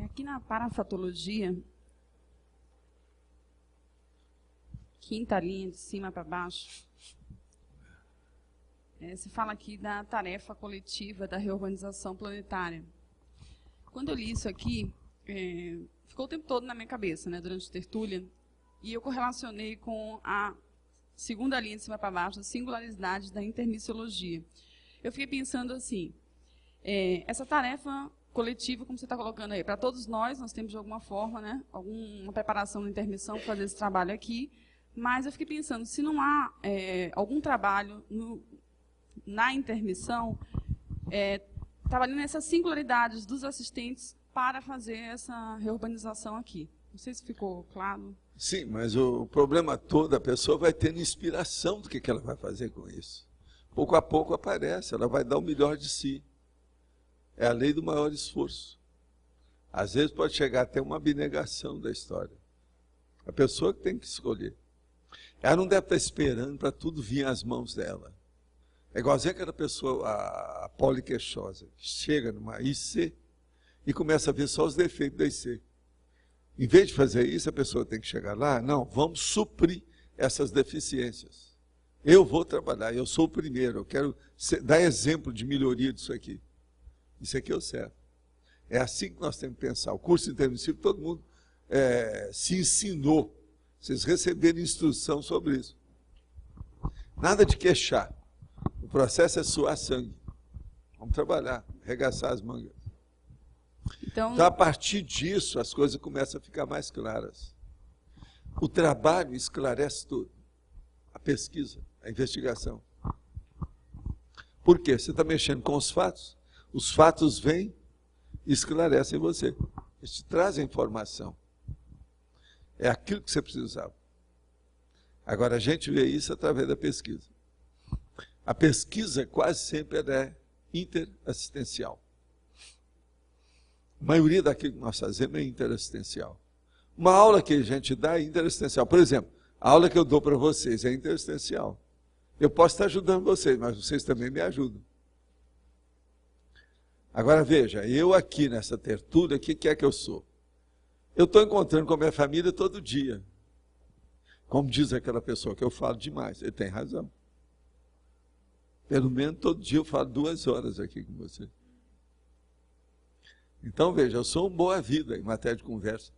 Aqui na parafatologia, 5ª linha de cima para baixo, se fala aqui da tarefa coletiva da reorganização planetária. Quando eu li isso aqui, ficou o tempo todo na minha cabeça, durante a tertúlia, e eu correlacionei com a 2ª linha de cima para baixo, a singularidade da intermissiologia. Eu fiquei pensando assim, essa tarefa coletiva, como você está colocando aí, para todos nós temos de alguma forma, alguma preparação na intermissão para fazer esse trabalho aqui, Mas eu fiquei pensando, se não há algum trabalho na intermissão, trabalhando nessas singularidades dos assistentes para fazer essa reurbanização aqui. Não sei se ficou claro. Sim, mas o problema todo, a pessoa vai tendo inspiração do que ela vai fazer com isso. Pouco a pouco aparece, ela vai dar o melhor de si. É a lei do maior esforço. Às vezes pode chegar até uma abnegação da história. A pessoa que tem que escolher. Ela não deve estar esperando para tudo vir às mãos dela. É igualzinho aquela pessoa, a poliqueixosa, que chega numa IC e começa a ver só os defeitos da IC. Em vez de fazer isso, a pessoa tem que chegar lá, não, vamos suprir essas deficiências. Eu vou trabalhar, eu sou o primeiro, eu quero dar exemplo de melhoria disso aqui. Isso aqui é o certo. É assim que nós temos que pensar. O curso intermissivo, todo mundo se ensinou. Vocês receberam instrução sobre isso. Nada de queixar. O processo é suar sangue. Vamos trabalhar, arregaçar as mangas. Então, a partir disso, as coisas começam a ficar mais claras. O trabalho esclarece tudo. A pesquisa, a investigação. Por quê? Você está mexendo com os fatos vêm e esclarecem você. Eles te trazem informação. É aquilo que você precisava. Agora, a gente vê isso através da pesquisa. A pesquisa quase sempre é interassistencial. A maioria daquilo que nós fazemos é interassistencial. Uma aula que a gente dá é interassistencial. Por exemplo, a aula que eu dou para vocês é interassistencial. Eu posso estar ajudando vocês, mas vocês também me ajudam. Agora veja, eu aqui nessa tertúlia, o que é que eu sou? Eu estou encontrando com a minha família todo dia. Como diz aquela pessoa que eu falo demais, ele tem razão. Pelo menos todo dia eu falo 2 horas aqui com você. Então veja, eu sou um boa vida em matéria de conversa.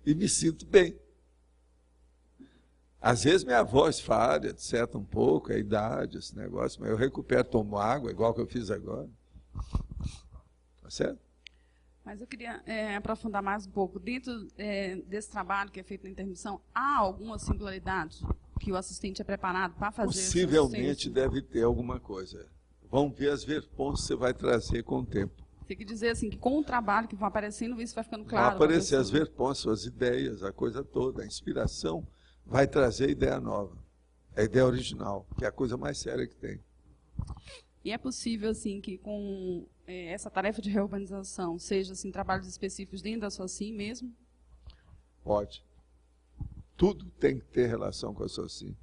E me sinto bem. Às vezes minha voz falha, etc. um pouco, a idade, esse negócio, mas eu recupero, tomo água, igual que eu fiz agora. Tá certo? Mas eu queria aprofundar mais um pouco. Dentro desse trabalho que é feito na intermissão, há alguma singularidade que o assistente é preparado para fazer? Possivelmente deve ter alguma coisa. Vamos ver as verpons que você vai trazer com o tempo. Tem que dizer assim, que com o trabalho que vai aparecendo, isso vai ficando claro. Vai aparecer as verpons, suas ideias, a coisa toda, a inspiração vai trazer ideia nova. A ideia original, que é a coisa mais séria que tem. E é possível, assim, que com essa tarefa de reurbanização seja, assim, trabalhos específicos dentro da SOCIM mesmo? Pode. Tudo tem que ter relação com a SOCIM.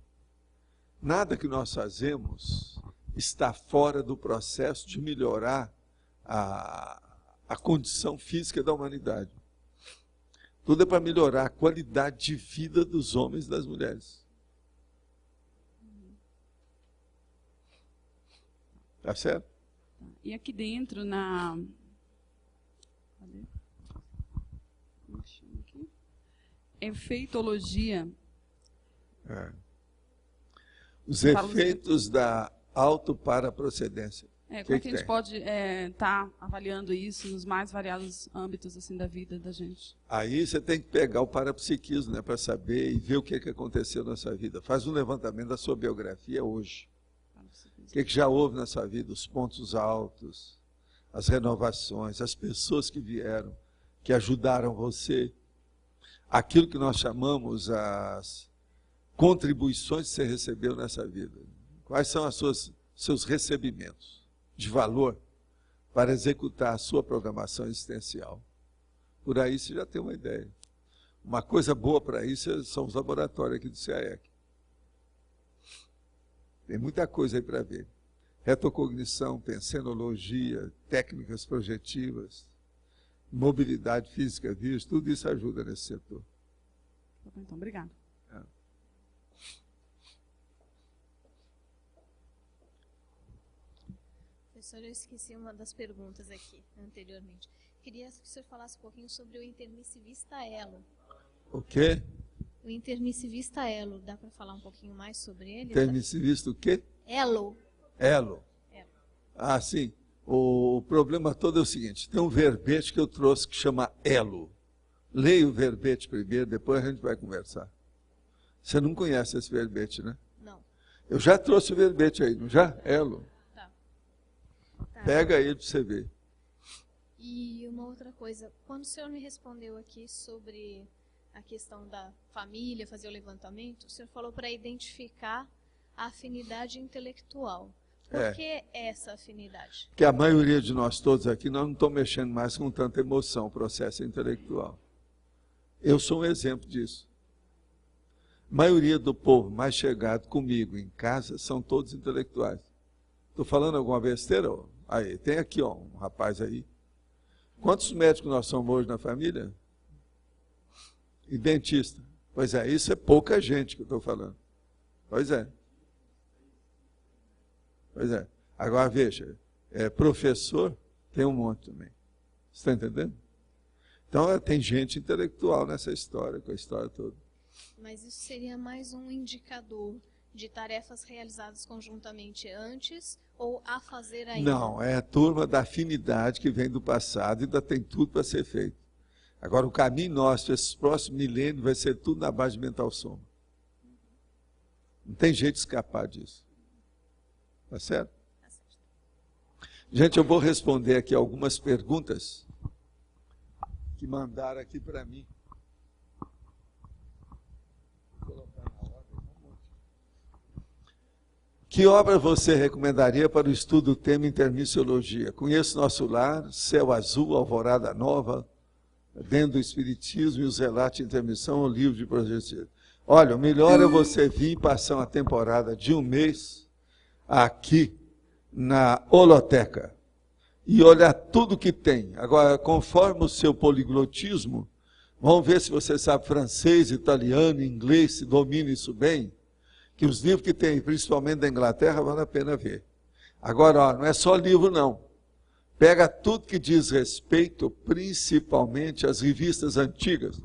Nada que nós fazemos está fora do processo de melhorar a condição física da humanidade. Tudo é para melhorar a qualidade de vida dos homens e das mulheres. Tá certo? E aqui dentro, na... efeitologia. Os efeitos da autoparaprocedência. Como é que a gente pode estar avaliando isso nos mais variados âmbitos assim, da vida da gente? Aí você tem que pegar o parapsiquismo, né, para saber e ver o que aconteceu na sua vida. Faz um levantamento da sua biografia hoje. O que já houve na sua vida? Os pontos altos, as renovações, as pessoas que vieram, que ajudaram você. Aquilo que nós chamamos as contribuições que você recebeu nessa vida. Quais são os seus recebimentos de valor para executar a sua programação existencial? Por aí você já tem uma ideia. Uma coisa boa para isso são os laboratórios aqui do CAEC. Tem muita coisa aí para ver. Retocognição, pensenologia, técnicas projetivas, mobilidade física, tudo isso ajuda nesse setor. Então, obrigado. Professor, eu esqueci uma das perguntas aqui anteriormente. Queria que o senhor falasse um pouquinho sobre o intermissivista elo. O quê? O intermissivista elo, dá para falar um pouquinho mais sobre ele? Intermissivista o quê? Elo. Elo. Ah, sim. O problema todo é o seguinte, tem um verbete que eu trouxe que chama elo. Leia o verbete primeiro, depois a gente vai conversar. Você não conhece esse verbete, né? Não. Eu já trouxe o verbete aí, não já? Elo. Tá. Pega ele para você ver. E uma outra coisa, quando o senhor me respondeu aqui sobre a questão da família, fazer o levantamento, o senhor falou para identificar a afinidade intelectual. Por que essa afinidade? Porque a maioria de nós todos aqui, nós não estamos mexendo mais com tanta emoção, o processo intelectual. Eu sou um exemplo disso. A maioria do povo mais chegado comigo em casa são todos intelectuais. Estou falando alguma besteira? Aí, tem aqui um rapaz aí. Quantos médicos nós somos hoje na família? E dentista. Pois é, isso é pouca gente que eu estou falando. Pois é. Pois é. Agora veja, professor tem um monte também. Você está entendendo? Então tem gente intelectual nessa história, com a história toda. Mas isso seria mais um indicador de tarefas realizadas conjuntamente antes ou a fazer ainda? Não, é a turma da afinidade que vem do passado e ainda tem tudo para ser feito. Agora o caminho nosso, esses próximos milênios, vai ser tudo na base de mental soma. Não tem jeito de escapar disso. Tá certo? Gente, eu vou responder aqui algumas perguntas que mandaram aqui para mim. Que obra você recomendaria para o estudo do tema intermissiologia? Conheço Nosso Lar, Céu Azul, Alvorada Nova, Dentro do Espiritismo e os Relatos de Intermissão, o livro de projeção. Olha, o melhor é você vir passar uma temporada de um mês aqui na holoteca e olhar tudo que tem. Agora, conforme o seu poliglotismo, vamos ver se você sabe francês, italiano, inglês, se domina isso bem, que os livros que tem, principalmente da Inglaterra, vale a pena ver. Agora, ó, não é só livro, não. Pega tudo que diz respeito, principalmente às revistas antigas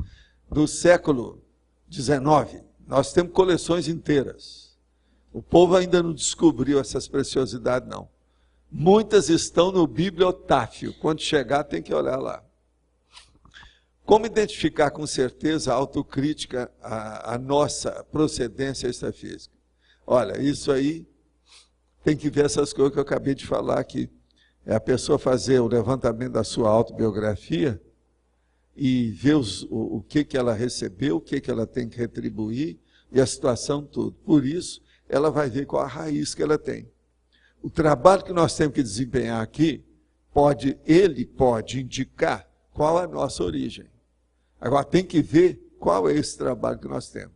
do século XIX. Nós temos coleções inteiras. O povo ainda não descobriu essas preciosidades, não. Muitas estão no bibliotáfio. Quando chegar, tem que olhar lá. Como identificar com certeza a autocrítica, a nossa procedência extrafísica? Olha, isso aí tem que ver essas coisas que eu acabei de falar aqui. É a pessoa fazer o levantamento da sua autobiografia e ver o que ela recebeu, o que ela tem que retribuir e a situação toda. Por isso, ela vai ver qual a raiz que ela tem. O trabalho que nós temos que desempenhar aqui, ele pode indicar qual a nossa origem. Agora, tem que ver qual é esse trabalho que nós temos.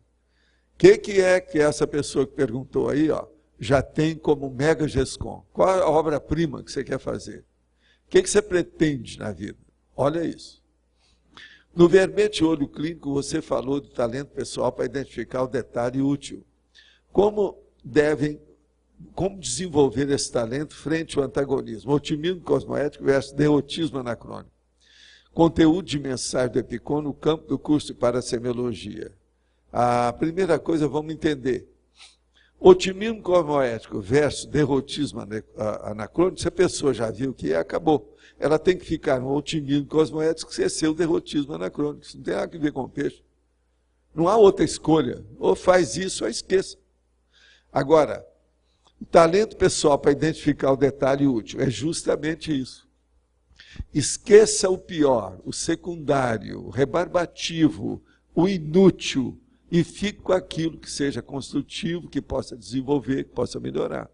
O que é que essa pessoa que perguntou aí, ó, já tem como mega GESCOM? Qual é a obra-prima que você quer fazer? O que você pretende na vida? Olha isso. No verbete olho clínico, você falou do talento pessoal para identificar o detalhe útil. Como desenvolver esse talento frente ao antagonismo? Otimismo cosmoético versus derrotismo anacrônico. Conteúdo de mensagem do Epicom no campo do curso de parasemiologia. A primeira coisa, vamos entender. Otimismo cosmoético versus derrotismo anacrônico, se a pessoa já viu o que é, acabou. Ela tem que ficar no otimismo cosmoético, esquecer o derrotismo anacrônico. Isso não tem nada a ver com o peixe. Não há outra escolha. Ou faz isso ou esqueça. Agora, o talento pessoal para identificar o detalhe útil é justamente isso. Esqueça o pior, o secundário, o rebarbativo, o inútil, e fique com aquilo que seja construtivo, que possa desenvolver, que possa melhorar.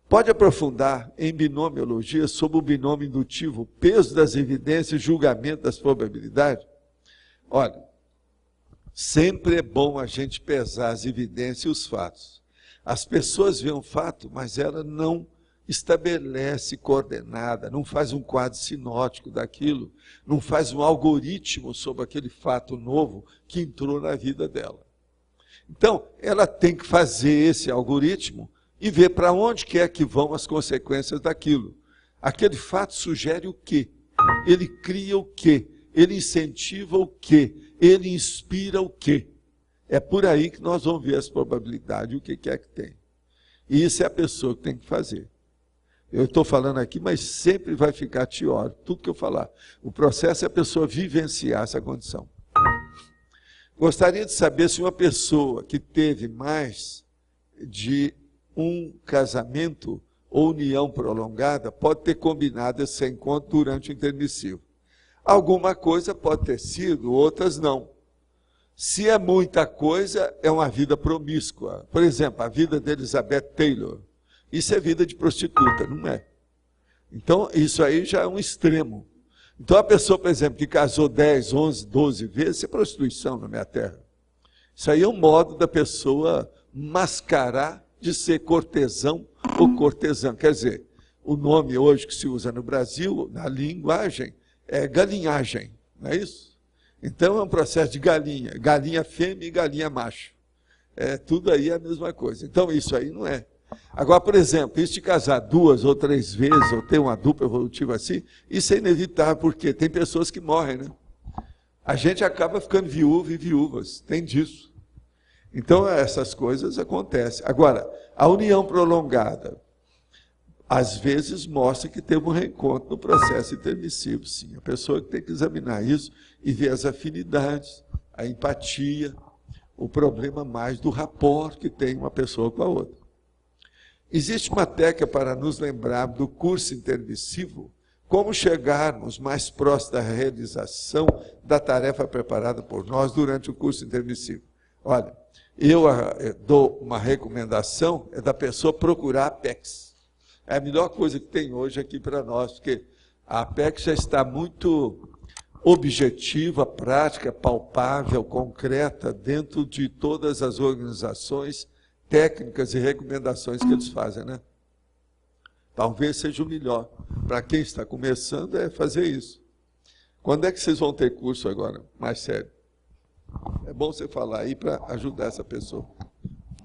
Pode aprofundar em binomiologia sobre o binômio indutivo, peso das evidências e julgamento das probabilidades? Olha, sempre é bom a gente pesar as evidências e os fatos. As pessoas veem um fato, mas ela não estabelece coordenada, não faz um quadro sinótico daquilo, não faz um algoritmo sobre aquele fato novo que entrou na vida dela. Então, ela tem que fazer esse algoritmo e ver para onde quer que vão as consequências daquilo. Aquele fato sugere o quê? Ele cria o quê? Ele incentiva o quê? Ele inspira o quê? É por aí que nós vamos ver as probabilidades e o que quer que tem. E isso é a pessoa que tem que fazer. Eu estou falando aqui, mas sempre vai ficar teórico, tudo que eu falar. O processo é a pessoa vivenciar essa condição. Gostaria de saber se uma pessoa que teve mais de um casamento ou união prolongada pode ter combinado esse encontro durante o intermissivo. Alguma coisa pode ter sido, outras não. Se é muita coisa, é uma vida promíscua. Por exemplo, a vida de Elizabeth Taylor. Isso é vida de prostituta, não é? Então, isso aí já é um extremo. Então, a pessoa, por exemplo, que casou 10, 11, 12 vezes, isso é prostituição na minha terra. Isso aí é um modo da pessoa mascarar de ser cortesão ou cortesã. Quer dizer, o nome hoje que se usa no Brasil, na linguagem, é galinhagem, não é isso? Então, é um processo de galinha fêmea e galinha macho. Tudo aí é a mesma coisa. Então, isso aí não é. Agora, por exemplo, isso de casar 2 ou 3 vezes, ou ter uma dupla evolutiva assim, isso é inevitável, porque tem pessoas que morrem, né? A gente acaba ficando viúvo e viúvas, tem disso. Então, essas coisas acontecem. Agora, a união prolongada, às vezes mostra que teve um reencontro no processo intermissivo, sim. A pessoa tem que examinar isso e ver as afinidades, a empatia, o problema mais do rapport que tem uma pessoa com a outra. Existe uma técnica para nos lembrar do curso intermissivo, como chegarmos mais próximo da realização da tarefa preparada por nós durante o curso intermissivo. Olha, eu dou uma recomendação, é da pessoa procurar a Apex. É a melhor coisa que tem hoje aqui para nós, porque a Apex já está muito objetiva, prática, palpável, concreta, dentro de todas as organizações, técnicas e recomendações que eles fazem, né? Talvez seja o melhor. Para quem está começando é fazer isso. Quando é que vocês vão ter curso agora? Mais sério. É bom você falar aí para ajudar essa pessoa.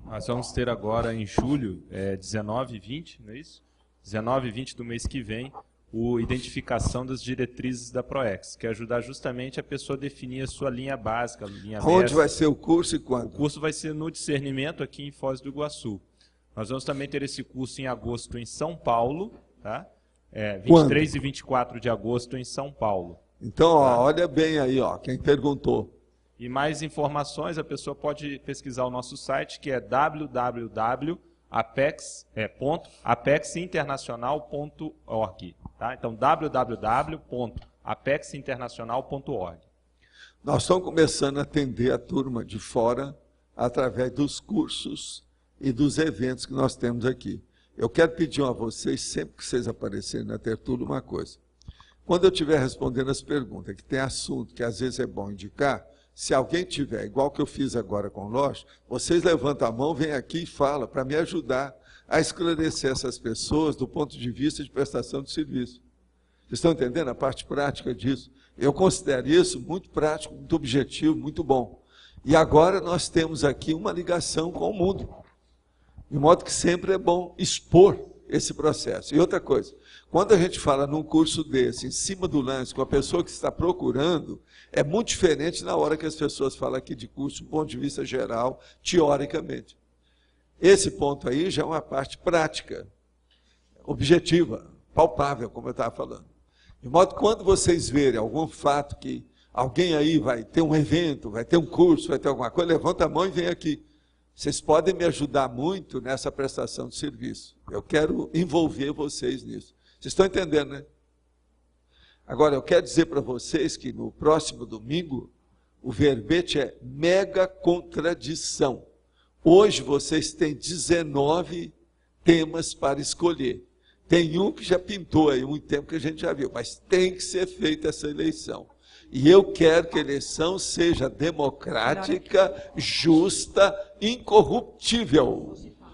Nós vamos ter agora em julho, 19 e 20, não é isso? 19 e 20 do mês que vem, a identificação das diretrizes da PROEX, que é ajudar justamente a pessoa a definir a sua linha básica, linha mestra. Onde vai ser o curso e quando? O curso vai ser no discernimento aqui em Foz do Iguaçu. Nós vamos também ter esse curso em agosto em São Paulo, tá? 23 quando? E 24 de agosto em São Paulo. Então, tá? Olha bem aí, quem perguntou. E mais informações, a pessoa pode pesquisar o nosso site, que é www.apexinternacional.org. Tá? Então, www.apexinternacional.org. Nós estamos começando a atender a turma de fora através dos cursos e dos eventos que nós temos aqui. Eu quero pedir a vocês, sempre que vocês aparecerem na tertúlia, uma coisa. Quando eu estiver respondendo as perguntas, que tem assunto que às vezes é bom indicar, se alguém tiver, igual que eu fiz agora com o Lógico, vocês levantam a mão, vem aqui e fala, para me ajudar a esclarecer essas pessoas do ponto de vista de prestação de serviço. Vocês estão entendendo a parte prática disso? Eu considero isso muito prático, muito objetivo, muito bom. E agora nós temos aqui uma ligação com o mundo. De modo que sempre é bom expor esse processo. E outra coisa, quando a gente fala num curso desse, em cima do lance, com a pessoa que está procurando, é muito diferente na hora que as pessoas falam aqui de curso, do ponto de vista geral, teoricamente. Esse ponto aí já é uma parte prática, objetiva, palpável, como eu estava falando. De modo que quando vocês verem algum fato que alguém aí vai ter um evento, vai ter um curso, vai ter alguma coisa, levanta a mão e vem aqui. Vocês podem me ajudar muito nessa prestação de serviço. Eu quero envolver vocês nisso. Vocês estão entendendo, né? Agora, eu quero dizer para vocês que no próximo domingo, o verbete é mega contradição. Hoje vocês têm 19 temas para escolher. Tem um que já pintou aí, muito tempo que a gente já viu, mas tem que ser feita essa eleição. E eu quero que a eleição seja democrática, justa, incorruptível.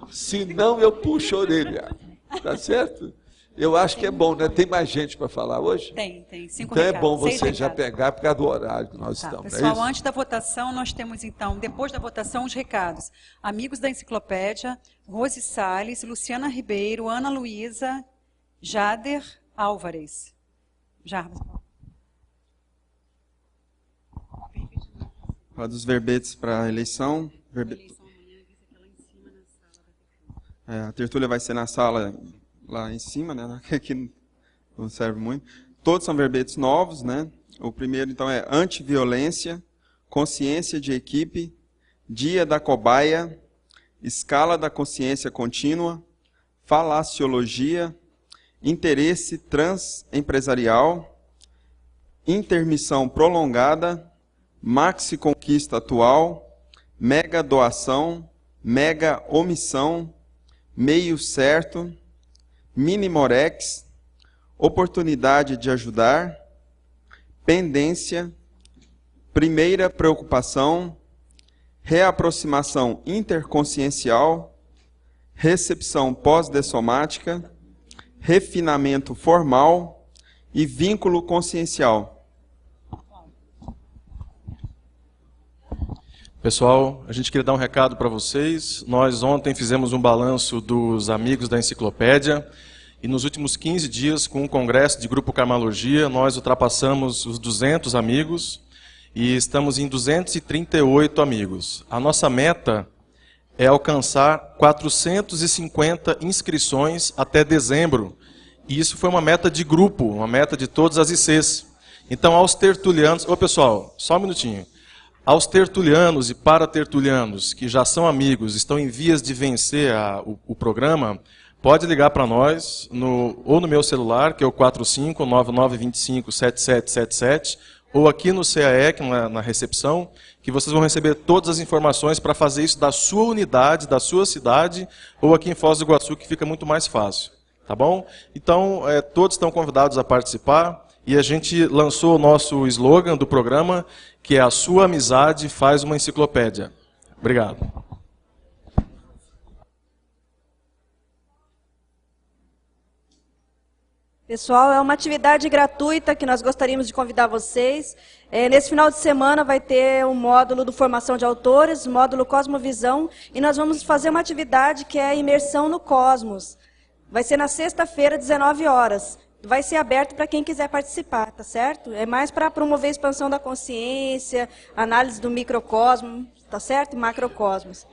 Senão eu puxo a orelha. Tá certo? Eu acho que é bom, né? Tem mais gente para falar hoje? Tem 5 então recados. É bom você já pegar por causa do horário que nós estamos. Pessoal, antes da votação, nós temos então, depois da votação, os recados. Amigos da Enciclopédia, Rose Salles, Luciana Ribeiro, Ana Luísa, Jader Álvares. Jarbas. Fala dos verbetes para a eleição. A tertúlia vai ser na sala lá em cima, né? Que aqui não serve muito. Todos são verbetes novos, né? O primeiro, então, é antiviolência, consciência de equipe, dia da cobaia, escala da consciência contínua, falaciologia, interesse transempresarial, intermissão prolongada, maxi conquista atual, mega doação, mega omissão, meio certo, minimorex, oportunidade de ajudar, pendência, primeira preocupação, reaproximação interconsciencial, recepção pós-dessomática, refinamento formal e vínculo consciencial. Pessoal, a gente queria dar um recado para vocês. Nós ontem fizemos um balanço dos amigos da enciclopédia e nos últimos 15 dias, com o congresso de Grupo Karmalogia, nós ultrapassamos os 200 amigos e estamos em 238 amigos. A nossa meta é alcançar 450 inscrições até dezembro. E isso foi uma meta de grupo, uma meta de todas as ICs. Então, aos tertulianos... Ô, pessoal, só um minutinho. Aos tertulianos e paratertulianos que já são amigos, estão em vias de vencer o programa, pode ligar para nós, ou no meu celular, que é o 4599257777, ou aqui no CAEC, na recepção, que vocês vão receber todas as informações para fazer isso da sua unidade, da sua cidade, ou aqui em Foz do Iguaçu, que fica muito mais fácil. Tá bom? Então, todos estão convidados a participar, e a gente lançou o nosso slogan do programa, que é a sua amizade faz uma enciclopédia. Obrigado. Pessoal, é uma atividade gratuita que nós gostaríamos de convidar vocês. Nesse final de semana vai ter um módulo do Formação de Autores, módulo Cosmovisão, e nós vamos fazer uma atividade que é a imersão no cosmos. Vai ser na sexta-feira, 19 horas. Vai ser aberto para quem quiser participar, tá certo? É mais para promover a expansão da consciência, análise do microcosmo, tá certo? E macrocosmos.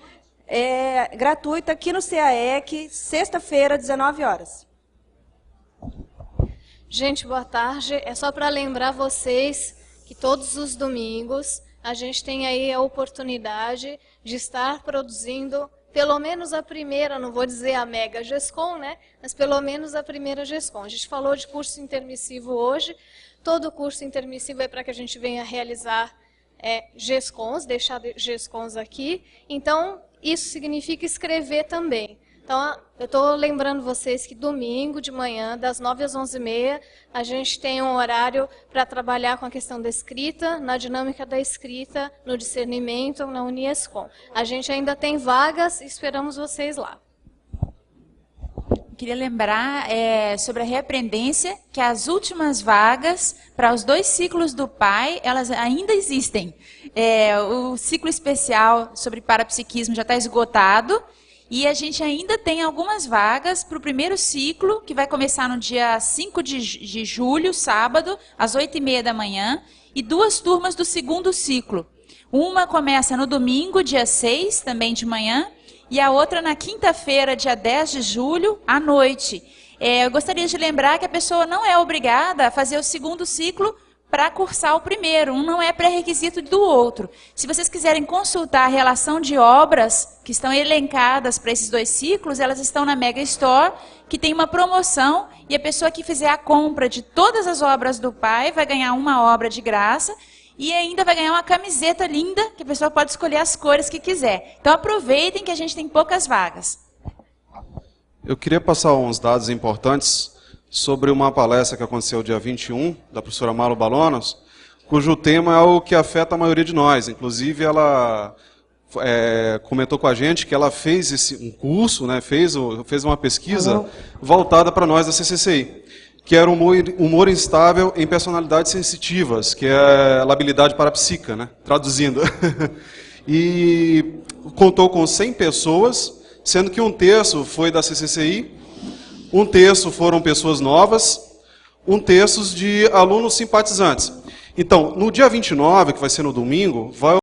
É gratuito aqui no CAEC, sexta-feira, 19 horas. Gente, boa tarde. É só para lembrar vocês que todos os domingos a gente tem aí a oportunidade de estar produzindo pelo menos a primeira, não vou dizer a mega GESCOM, né? Mas pelo menos a primeira GESCOM. A gente falou de curso intermissivo hoje. Todo curso intermissivo é para que a gente venha realizar GESCONs, deixar GESCONs aqui. Então, isso significa escrever também. Então, eu estou lembrando vocês que domingo de manhã, das 9 às 11h30, a gente tem um horário para trabalhar com a questão da escrita, na dinâmica da escrita, no discernimento, na Uniescom. A gente ainda tem vagas e esperamos vocês lá. Queria lembrar sobre a reaprendência, que as últimas vagas para os 2 ciclos do PAI, elas ainda existem. O ciclo especial sobre parapsiquismo já está esgotado, e a gente ainda tem algumas vagas para o primeiro ciclo, que vai começar no dia 5 de julho, sábado, às 8h30 da manhã, e 2 turmas do segundo ciclo. Uma começa no domingo, dia 6, também de manhã, e a outra na quinta-feira, dia 10 de julho, à noite. Eu gostaria de lembrar que a pessoa não é obrigada a fazer o segundo ciclo para cursar o primeiro, um não é pré-requisito do outro. Se vocês quiserem consultar a relação de obras que estão elencadas para esses 2 ciclos, elas estão na Mega Store, que tem uma promoção, e a pessoa que fizer a compra de todas as obras do PAI vai ganhar uma obra de graça, e ainda vai ganhar uma camiseta linda, que a pessoa pode escolher as cores que quiser. Então aproveitem que a gente tem poucas vagas. Eu queria passar uns dados importantes sobre uma palestra que aconteceu dia 21, da professora Malu Balonos, cujo tema é o que afeta a maioria de nós. Inclusive, ela comentou com a gente que ela fez um curso, né, fez uma pesquisa voltada para nós da CCCI, que era humor instável em personalidades sensitivas, que é labilidade parapsíquica, né, traduzindo. E contou com 100 pessoas, sendo que 1/3 foi da CCCI, 1/3 foram pessoas novas, 1/3 de alunos simpatizantes. Então, no dia 29, que vai ser no domingo, vai